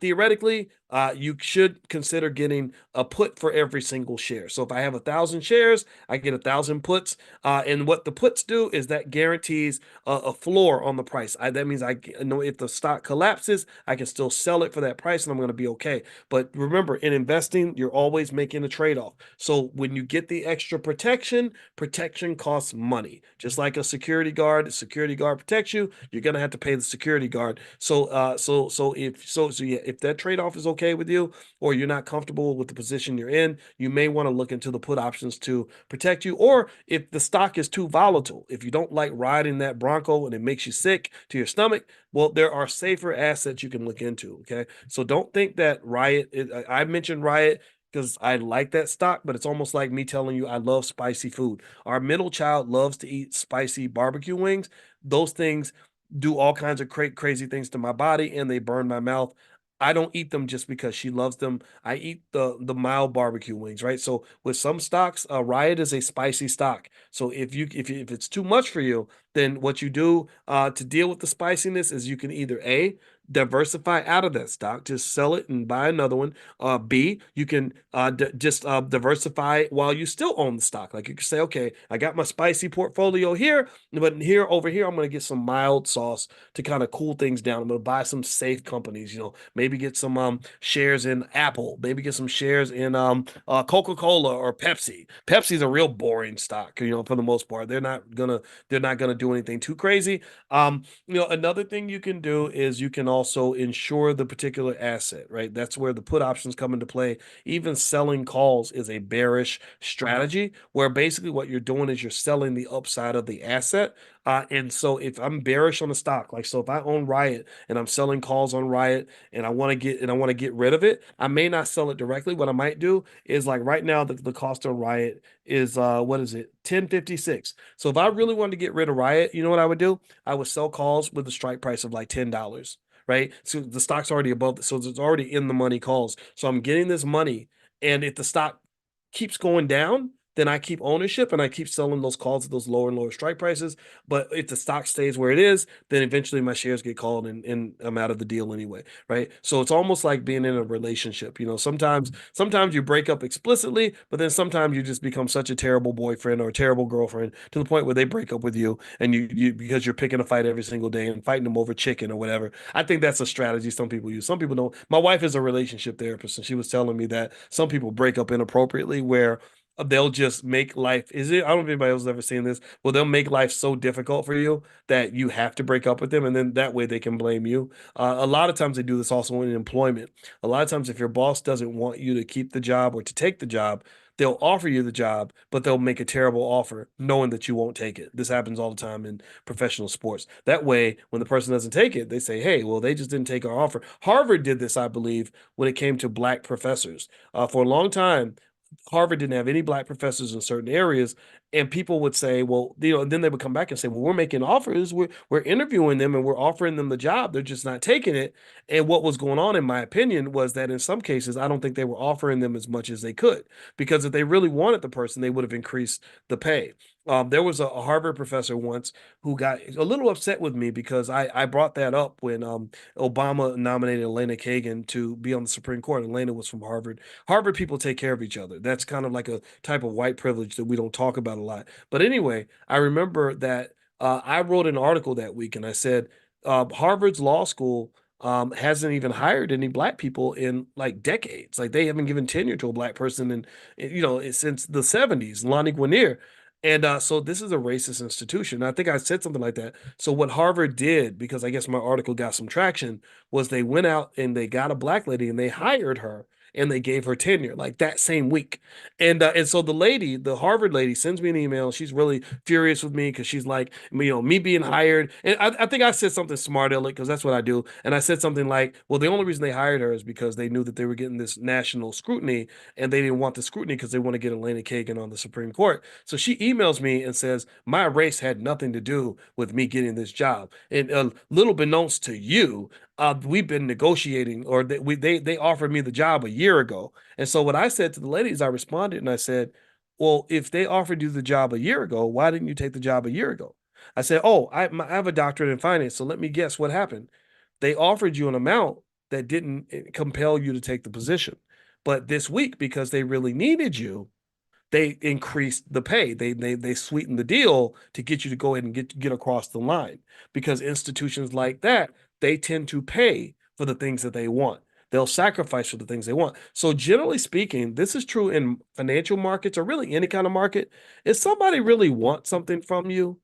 theoretically, you should consider getting a put for every single share. So if I have 1,000 shares, I get 1,000 puts. And what the puts do is that guarantees a floor on the price. That means I know if the stock collapses, I can still sell it for that price and I'm going to be okay. But remember, in investing, you're always making a trade-off. So when you get the extra protection, protection costs money. Just like a security guard protects you, you're going to have to pay the security guard. So yeah, if that trade-off is okay with you, or you're not comfortable with the position you're in, you may want to look into the put options to protect you. Or if the stock is too volatile, if you don't like riding that Bronco and it makes you sick to your stomach, well, there are safer assets you can look into. Okay. So don't think that Riot, I mentioned Riot because I like that stock, but it's almost like me telling you I love spicy food. Our middle child loves to eat spicy barbecue wings. Those things do all kinds of crazy things to my body and they burn my mouth. I don't eat them just because she loves them. I eat the mild barbecue wings, right? So with some stocks, Riot is a spicy stock. So if it's too much for you, then what you do to deal with the spiciness is you can either A, diversify out of that stock, just sell it and buy another one. B, you can just diversify while you still own the stock. Like you can say, okay, I got my spicy portfolio here, but here over here, I'm going to get some mild sauce to kind of cool things down. I'm going to buy some safe companies, maybe get some shares in Apple, maybe get some shares in Coca-Cola or Pepsi. Pepsi's a real boring stock, for the most part. They're not gonna do anything too crazy. Another thing you can do is you can also insure the particular asset, right? That's where the put options come into play. Even selling calls is a bearish strategy where basically what you're doing is you're selling the upside of the asset. And so if I'm bearish on the stock, like so if I own Riot and I'm selling calls on Riot and I want to get rid of it, I may not sell it directly. What I might do is like right now the cost on Riot is what is it? 10.56. So if I really wanted to get rid of Riot, you know what I would do? I would sell calls with a strike price of like $10, right? So the stock's already above, so it's already in the money calls. So I'm getting this money, and if the stock keeps going down, then I keep ownership and I keep selling those calls at those lower and lower strike prices. But if the stock stays where it is, then eventually my shares get called and I'm out of the deal anyway, right? So it's almost like being in a relationship. Sometimes you break up explicitly, but then sometimes you just become such a terrible boyfriend or a terrible girlfriend to the point where they break up with you and you because you're picking a fight every single day and fighting them over chicken or whatever. I think that's a strategy some people use. Some people don't. My wife is a relationship therapist, and she was telling me that some people break up inappropriately where they'll just make life is it I don't know if anybody else has ever seen this. Well, they'll make life so difficult for you that you have to break up with them, and then that way they can blame you. A lot of times they do this also in employment. A lot of times if your boss doesn't want you to keep the job or to take the job, they'll offer you the job, but they'll make a terrible offer knowing that you won't take it. This happens all the time in professional sports. That way when the person doesn't take it, they say, hey, well, they just didn't take our offer. Harvard did this, I believe, when it came to black professors. For a long time, Harvard didn't have any black professors in certain areas, and people would say, well, then they would come back and say, well, we're making offers, we're interviewing them, and we're offering them the job. They're just not taking it. And what was going on, in my opinion, was that in some cases, I don't think they were offering them as much as they could, because if they really wanted the person, they would have increased the pay. There was a Harvard professor once who got a little upset with me because I brought that up when Obama nominated Elena Kagan to be on the Supreme Court. Elena was from Harvard. Harvard people take care of each other. That's kind of like a type of white privilege that we don't talk about a lot. But anyway, I remember that I wrote an article that week and I said Harvard's law school hasn't even hired any black people in like decades. Like they haven't given tenure to a black person since the 70s, Lonnie Guinier. And so this is a racist institution. I think I said something like that. So what Harvard did, because I guess my article got some traction, was they went out and they got a black lady and they hired her and they gave her tenure like that same week. And so the Harvard lady, sends me an email. She's really furious with me because she's like, me being hired. And I think I said something smart aleck because that's what I do. And I said something like, well, the only reason they hired her is because they knew that they were getting this national scrutiny and they didn't want the scrutiny because they want to get Elena Kagan on the Supreme Court. So she emails me and says, my race had nothing to do with me getting this job. And a little beknownst to you, we've been negotiating, or they offered me the job a year ago. And so what I said to the ladies, I responded and I said, well, if they offered you the job a year ago, why didn't you take the job a year ago? I said, oh, I have a doctorate in finance, so let me guess what happened. They offered you an amount, that didn't compel you to take the position. But this week, because they really needed you, they increased the pay. They sweetened the deal to get you to go ahead and get across the line. Because institutions like that, they tend to pay for the things that they want. They'll sacrifice for the things they want. So generally speaking, this is true in financial markets or really any kind of market. If somebody really wants something from you,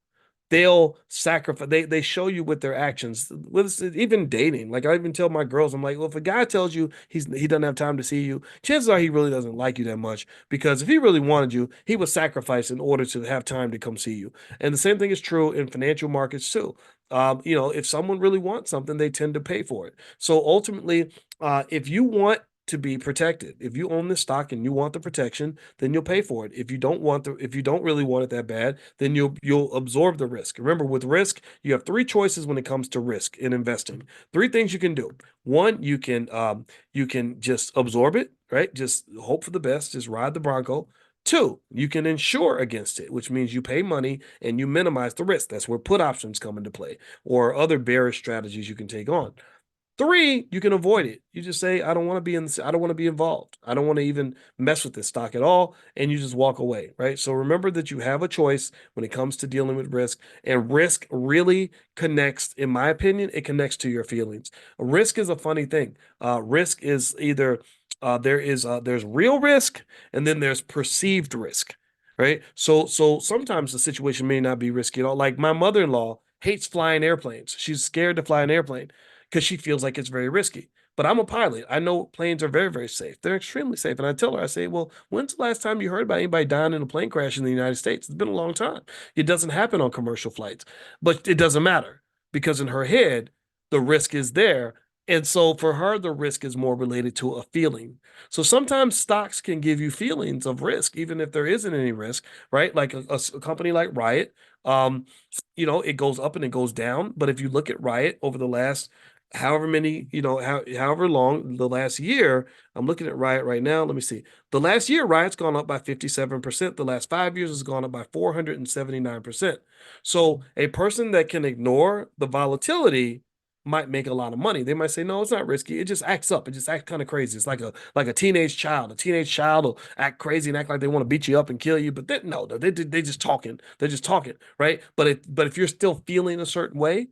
they'll sacrifice. They show you with their actions. With even dating, like I even tell my girls, I'm like, well, if a guy tells you he doesn't have time to see you, chances are he really doesn't like you that much. Because if he really wanted you, he would sacrifice in order to have time to come see you. And the same thing is true in financial markets too. If someone really wants something, they tend to pay for it. So ultimately, if you want to be protected. If you own this stock and you want the protection, then you'll pay for it. If you don't really want it that bad, then you'll absorb the risk. Remember, with risk, you have three choices when it comes to risk in investing. Three things you can do. One, you can just absorb it, right? Just hope for the best, just ride the Bronco. Two, you can insure against it, which means you pay money and you minimize the risk. That's where put options come into play, or other bearish strategies you can take on. Three, you can avoid it. You just say, I don't want to be I don't want to be involved. I don't want to even mess with this stock at all. And you just walk away, right? So remember that you have a choice when it comes to dealing with risk. And risk really connects, in my opinion, it connects to your feelings. Risk is a funny thing. Risk is either there's real risk and then there's perceived risk, right? So sometimes the situation may not be risky at all. Like my mother-in-law hates flying airplanes. She's scared to fly an airplane because she feels like it's very risky. But I'm a pilot. I know planes are very, very safe. They're extremely safe. And I tell her, I say, well, when's the last time you heard about anybody dying in a plane crash in the United States? It's been a long time. It doesn't happen on commercial flights, but it doesn't matter because in her head, the risk is there. And so for her, the risk is more related to a feeling. So sometimes stocks can give you feelings of risk, even if there isn't any risk, right? Like a company like Riot, um, it goes up and it goes down. But if you look at Riot over the last however many, however long, the last year, I'm looking at Riot right now. Let me see. The last year, Riot's gone up by 57%. The last 5 years has gone up by 479%. So a person that can ignore the volatility might make a lot of money. They might say, no, it's not risky. It just acts up. It just acts kind of crazy. It's like a teenage child. A teenage child will act crazy and act like they want to beat you up and kill you. But no, they just talking. They're just talking, right? But if you're still feeling a certain way,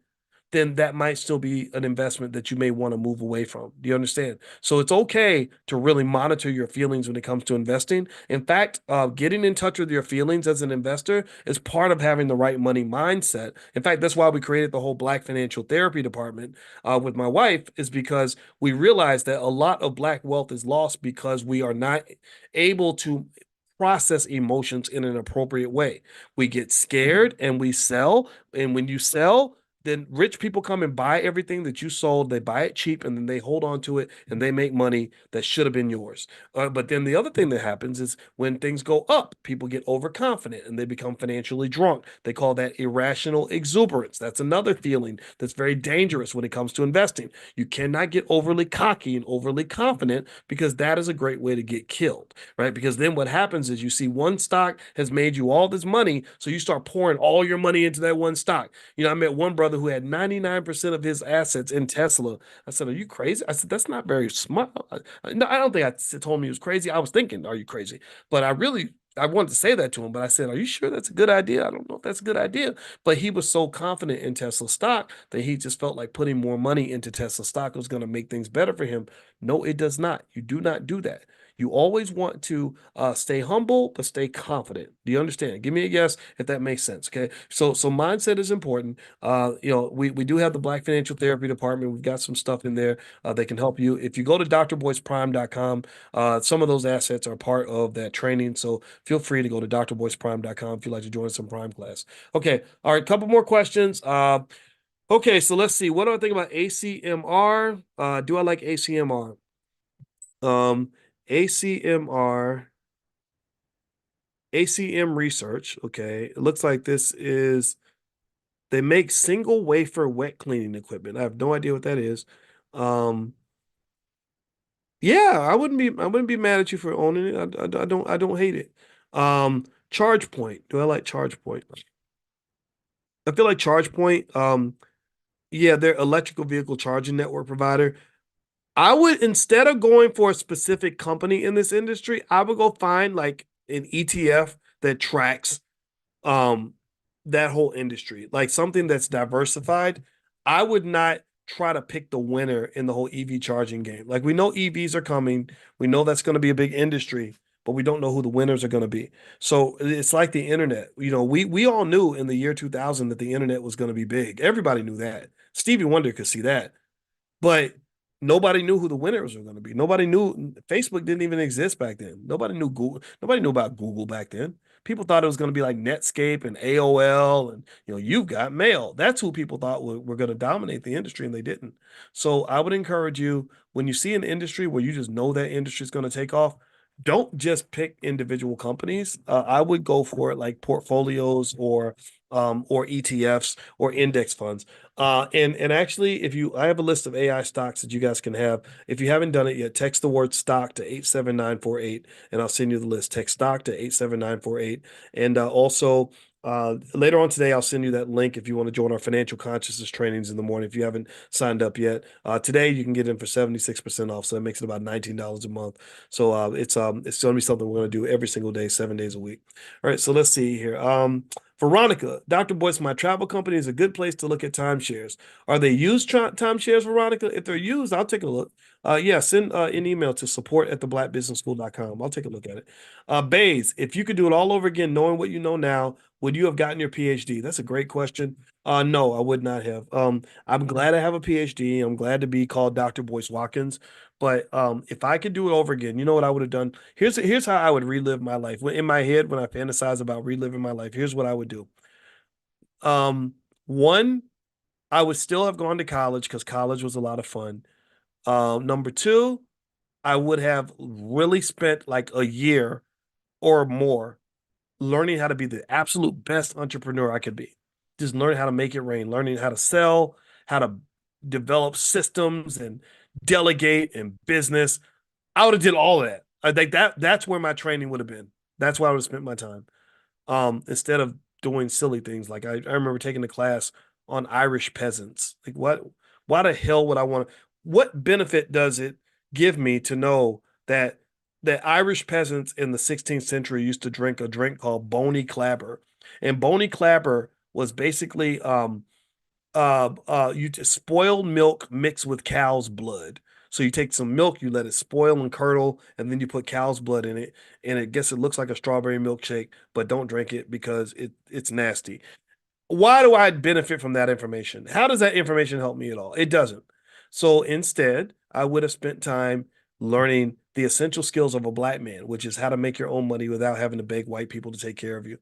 then that might still be an investment that you may want to move away from. Do you understand? So it's okay to really monitor your feelings when it comes to investing. In fact, getting in touch with your feelings as an investor is part of having the right money mindset. In fact, that's why we created the whole Black Financial Therapy department with my wife, is because we realized that a lot of Black wealth is lost because we are not able to process emotions in an appropriate way. We get scared and we sell. And when you sell, then rich people come and buy everything that you sold. They buy it cheap and then they hold on to it and they make money that should have been yours. But then the other thing that happens is when things go up, people get overconfident and they become financially drunk. They call that irrational exuberance. That's another feeling that's very dangerous when it comes to investing. You cannot get overly cocky and overly confident because that is a great way to get killed, right? Because then what happens is you see one stock has made you all this money, so you start pouring all your money into that one stock. I met one brother who had 99% of his assets in Tesla. I said, are you crazy? I said, that's not very smart. No, I don't think I told him he was crazy. I was thinking, are you crazy? But I wanted to say that to him, but I said, are you sure that's a good idea? I don't know if that's a good idea. But he was so confident in Tesla stock that he just felt like putting more money into Tesla stock was going to make things better for him. No, it does not. You do not do that. You always want to stay humble, but stay confident. Do you understand? Give me a yes if that makes sense. Okay. So mindset is important. We do have the Black Financial Therapy Department. We've got some stuff in there that can help you. If you go to drboyceprime.com, some of those assets are part of that training. So feel free to go to drboyceprime.com if you'd like to join some Prime class. Okay. All right. Couple more questions. Okay. So let's see. What do I think about ACMR? Do I like ACMR? ACMR, ACM research. Okay. It looks like they make single wafer wet cleaning equipment. I have no idea what that is. Um, yeah, I wouldn't be mad at you for owning it. I don't hate it. ChargePoint. Do I like ChargePoint? I feel like ChargePoint, yeah, they're electrical vehicle charging network provider. I would, instead of going for a specific company in this industry, I would go find like an ETF that tracks um that whole industry, like something that's diversified. I would not try to pick the winner in the whole EV charging game. Like we know EVs are coming, we know that's going to be a big industry, but we don't know who the winners are going to be. So it's like the internet. We all knew in the year 2000 that the internet was going to be big. Everybody knew that. Stevie Wonder could see that. But nobody knew who the winners were going to be. Nobody knew Facebook didn't even exist back then. Nobody knew Google. Nobody knew about Google back then. People thought it was going to be like Netscape and AOL and you've got mail. That's who people thought were going to dominate the industry, and they didn't. So I would encourage you, when you see an industry where you just know that industry is going to take off, don't just pick individual companies. I would go for it like portfolios or ETFs or index funds. And actually, if you, I have a list of AI stocks that you guys can have. If you haven't done it yet, text the word stock to 87948, and I'll send you the list. Text stock to 87948. And also, later on today, I'll send you that link if you want to join our financial consciousness trainings in the morning. If you haven't signed up yet, today you can get in for 76% off. So that makes it about $19 a month. So it's going to be something we're going to do every single day, 7 days a week. All right. So let's see here. Veronica, Dr. Boyce, my travel company is a good place to look at timeshares. Are they used timeshares, Veronica? If they're used, I'll take a look. Yeah, send an email to support@theblackbusinessschool.com. I'll take a look at it. Bays, if you could do it all over again, knowing what you know now, would you have gotten your PhD? That's a great question. No, I would not have. I'm glad I have a PhD. I'm glad to be called Dr. Boyce Watkins. But if I could do it over again, you know what I would have done? Here's how I would relive my life. In my head, when I fantasize about reliving my life, here's what I would do. One, I would still have gone to college because college was a lot of fun. Number two, I would have really spent like a year or more learning how to be the absolute best entrepreneur I could be. Just learning how to make it rain, learning how to sell, how to develop systems and delegate and business. I would have did all of that. I think that's where my training would have been. That's where I would have spent my time. Instead of doing silly things. Like I remember taking a class on Irish peasants. Like why the hell would I want to, what benefit does it give me to know that Irish peasants in the 16th century used to drink a drink called Boney Clabber. And Boney Clabber was basically you just spoiled milk mixed with cow's blood. So you take some milk, you let it spoil and curdle, and then you put cow's blood in it, and it looks like a strawberry milkshake, but don't drink it because it's nasty. Why do I benefit from that information? How does that information help me at all? It doesn't. So instead, I would have spent time learning the essential skills of a black man, which is how to make your own money without having to beg white people to take care of you.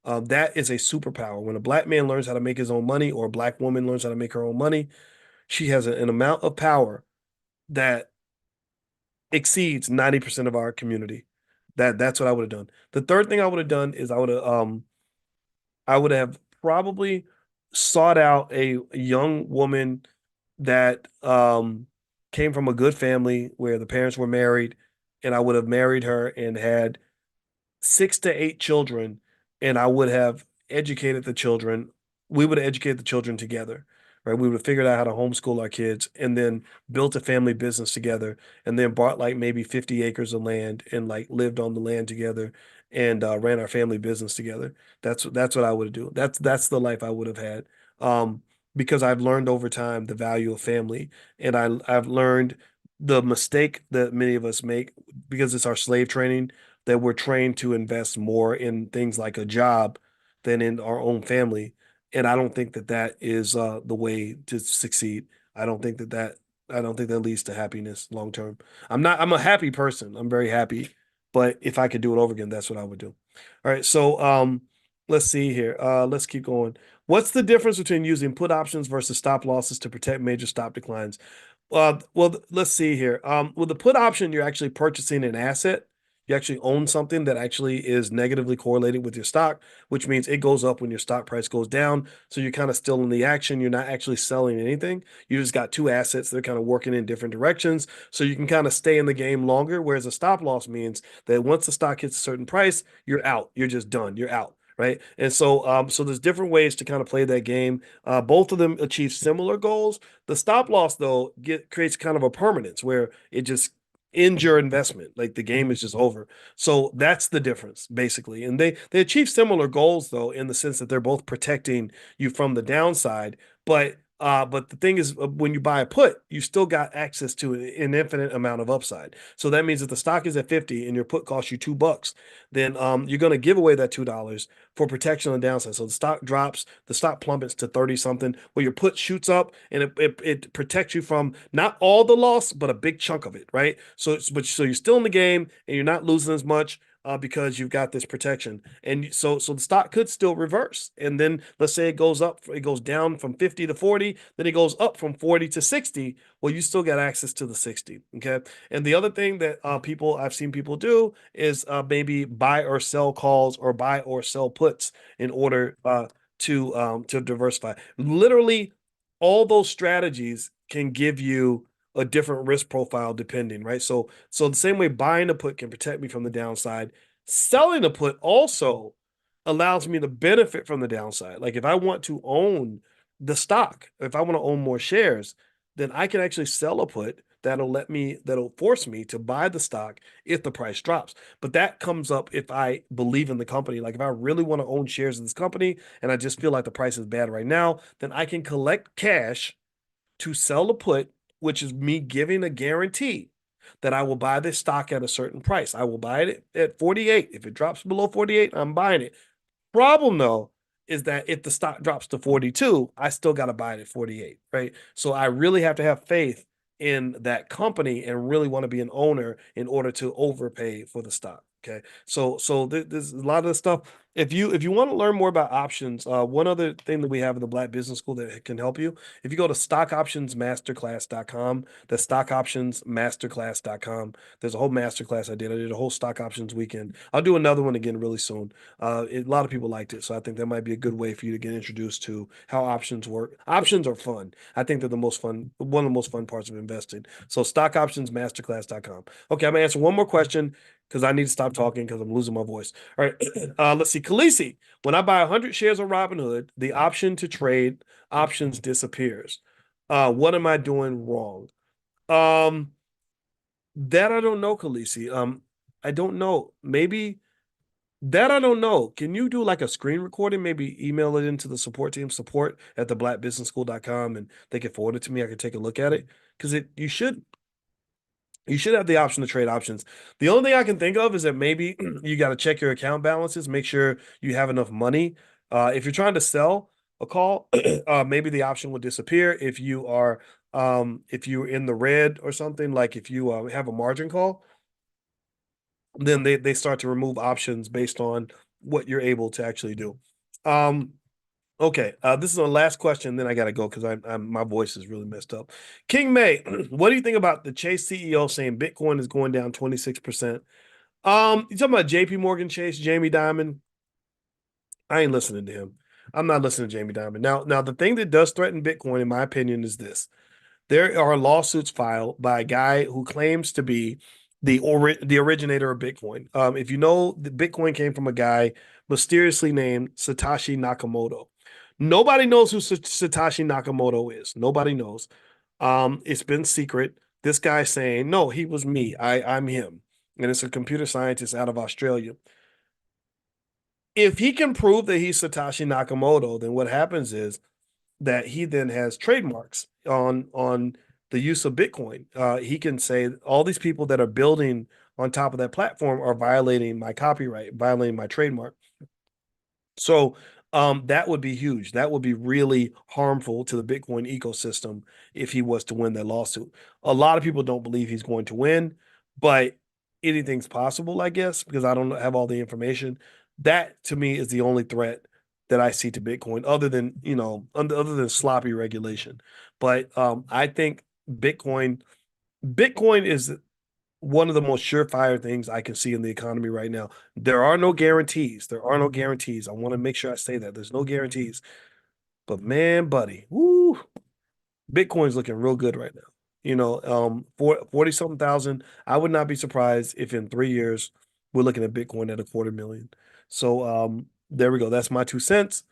That is a superpower. When a black man learns how to make his own money, or a black woman learns how to make her own money, she has an amount of power that exceeds 90% of our community. That's what I would have done. The third thing I would have done is I would have probably sought out a young woman that came from a good family where the parents were married, and I would have married her and had 6 to 8 children, and I would have educated the children. We would have educated the children together, right? We would have figured out how to homeschool our kids and then built a family business together, and then bought like maybe 50 acres of land and like lived on the land together and ran our family business together. That's what I would do. That's the life I would have had. Because I've learned over time the value of family, and I've learned the mistake that many of us make because it's our slave training, that we're trained to invest more in things like a job than in our own family. And I don't think that is the way to succeed. I don't think I don't think that leads to happiness long term. I'm a happy person. I'm very happy. But if I could do it over again, that's what I would do. All right. So let's see here. Let's keep going. What's the difference between using put options versus stop losses to protect major stop declines? Well, let's see here. With the put option, you're actually purchasing an asset. You actually own something that actually is negatively correlated with your stock, which means it goes up when your stock price goes down. So you're kind of still in the action. You're not actually selling anything. You just got two assets that are kind of working in different directions. So you can kind of stay in the game longer. Whereas a stop loss means that once the stock hits a certain price, you're out. You're just done. You're out. right? And so there's different ways to kind of play that game. Both of them achieve similar goals. The stop loss though creates kind of a permanence where it just ends your investment. Like the game is just over. So that's the difference basically. And they achieve similar goals though in the sense that they're both protecting you from the downside, but the thing is, when you buy a put, you still got access to an infinite amount of upside. So that means if the stock is at 50 and your put costs you $2, then you're going to give away that $2 for protection on the downside. So the stock drops, the stock plummets to 30 something, where your put shoots up and it protects you from not all the loss, but a big chunk of it, right? So you're still in the game and you're not losing as much. Because you've got this protection, and so the stock could still reverse, and then let's say it goes down from 50 to 40, then it goes up from 40 to 60. Well, you still got access to the 60. Okay, and the other thing that I've seen people do is maybe buy or sell calls or buy or sell puts in order to diversify. Literally, all those strategies can give you a different risk profile depending, right? So the same way buying a put can protect me from the downside, selling a put also allows me to benefit from the downside. Like if I want to own the stock, if I want to own more shares, then I can actually sell a put that'll force me to buy the stock if the price drops. But that comes up if I believe in the company. Like if I really want to own shares of this company and I just feel like the price is bad right now, then I can collect cash to sell a put, which is me giving a guarantee that I will buy this stock at a certain price. I will buy it at 48. If it drops below 48, I'm buying it. Problem though is that if the stock drops to 42, I still got to buy it at 48, right? So I really have to have faith in that company and really want to be an owner in order to overpay for the stock. Okay. There's a lot of this stuff. If you want to learn more about options, one other thing that we have in the Black Business School that can help you, if you go to stockoptionsmasterclass.com, that's stockoptionsmasterclass.com. There's a whole masterclass I did. I did a whole stock options weekend. I'll do another one again really soon. A lot of people liked it, so I think that might be a good way for you to get introduced to how options work. Options are fun. I think they're one of the most fun parts of investing. So stockoptionsmasterclass.com. Okay, I'm gonna answer one more question because I need to stop talking because I'm losing my voice. All right, let's see. Khaleesi, when I buy 100 shares of Robinhood, the option to trade options disappears. What am I doing wrong? Um, that I don't know, Khaleesi. I don't know. Maybe that I don't know. Can you do like a screen recording? Maybe email it into the support team, support at theblackbusinessschool.com, and they can forward it to me. I can take a look at it because you should have the option to trade options. The only thing I can think of is that maybe you got to check your account balances, make sure you have enough money. If you're trying to sell a call, maybe the option will disappear if you're in the red or something. Like if you have a margin call, then they start to remove options based on what you're able to actually do. Um, okay, this is the last question. Then I got to go because I'm my voice is really messed up. King May, what do you think about the Chase CEO saying Bitcoin is going down 26%? You talking about J.P. Morgan Chase, Jamie Dimon? I ain't listening to him. I'm not listening to Jamie Dimon. Now the thing that does threaten Bitcoin, in my opinion, is this: there are lawsuits filed by a guy who claims to be the originator of Bitcoin. If you know, the Bitcoin came from a guy mysteriously named Satoshi Nakamoto. Nobody knows who Satoshi Nakamoto is. Nobody knows. It's been secret. This guy saying, no, he was me. I'm him. And it's a computer scientist out of Australia. If he can prove that he's Satoshi Nakamoto, then what happens is that he then has trademarks on the use of Bitcoin. He can say all these people that are building on top of that platform are violating my copyright, violating my trademark. So that would be huge. That would be really harmful to the Bitcoin ecosystem if he was to win that lawsuit. A lot of people don't believe he's going to win, but anything's possible, I guess, because I don't have all the information. That to me is the only threat that I see to Bitcoin, other than other than sloppy regulation. But I think Bitcoin is one of the most surefire things I can see in the economy right now. There are no guarantees. There are no guarantees. I want to make sure I say that. There's no guarantees. But man, buddy, woo, Bitcoin's looking real good right now. For 40 something thousand, I would not be surprised if in 3 years we're looking at Bitcoin at a quarter million. So there we go. That's my 2 cents.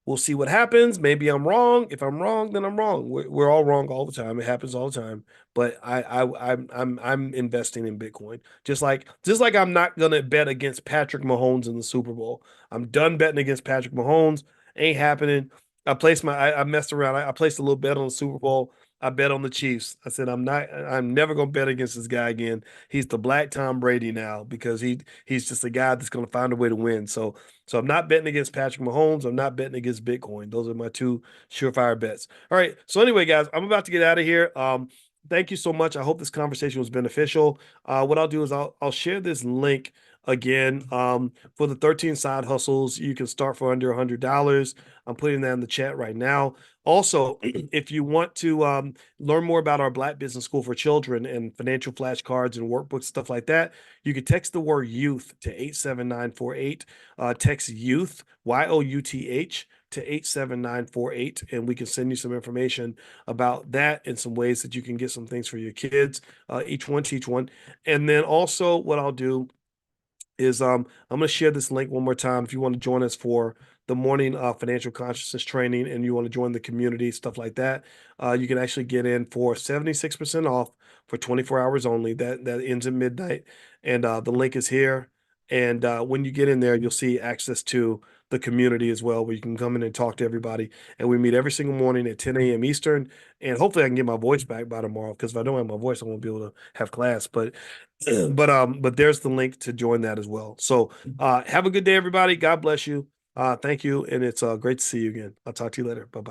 We'll see what happens. Maybe I'm wrong. If I'm wrong, then I'm wrong. We're all wrong all the time. It happens all the time. But I'm investing in Bitcoin. Just like I'm not gonna bet against Patrick Mahomes in the Super Bowl. I'm done betting against Patrick Mahomes. Ain't happening. I messed around. I placed a little bet on the Super Bowl. I bet on the Chiefs. I said I'm never gonna bet against this guy again. He's the black Tom Brady now because he's just a guy that's gonna find a way to win. So I'm not betting against Patrick Mahomes. I'm not betting against Bitcoin. Those are my two surefire bets. All right. So anyway, guys, I'm about to get out of here. Thank you so much. I hope this conversation was beneficial. What I'll do is I'll share this link again for the 13 side hustles. You can start for under $100. I'm putting that in the chat right now. Also, if you want to learn more about our Black Business School for Children and financial flashcards and workbooks, stuff like that, you can text the word youth to 87948. Text youth, YOUTH, to 87948, and we can send you some information about that and some ways that you can get some things for your kids. Each one teach one. And then also, what I'll do is I'm going to share this link one more time. If you want to join us for the morning financial consciousness training and you want to join the community, stuff like that, you can actually get in for 76% off for 24 hours only. That ends at midnight. And the link is here. And when you get in there, you'll see access to the community as well, where you can come in and talk to everybody. And we meet every single morning at 10 a.m. Eastern. And hopefully I can get my voice back by tomorrow, because if I don't have my voice, I won't be able to have class. But there's the link to join that as well. So have a good day, everybody. God bless you. Thank you, and it's great to see you again. I'll talk to you later. Bye bye.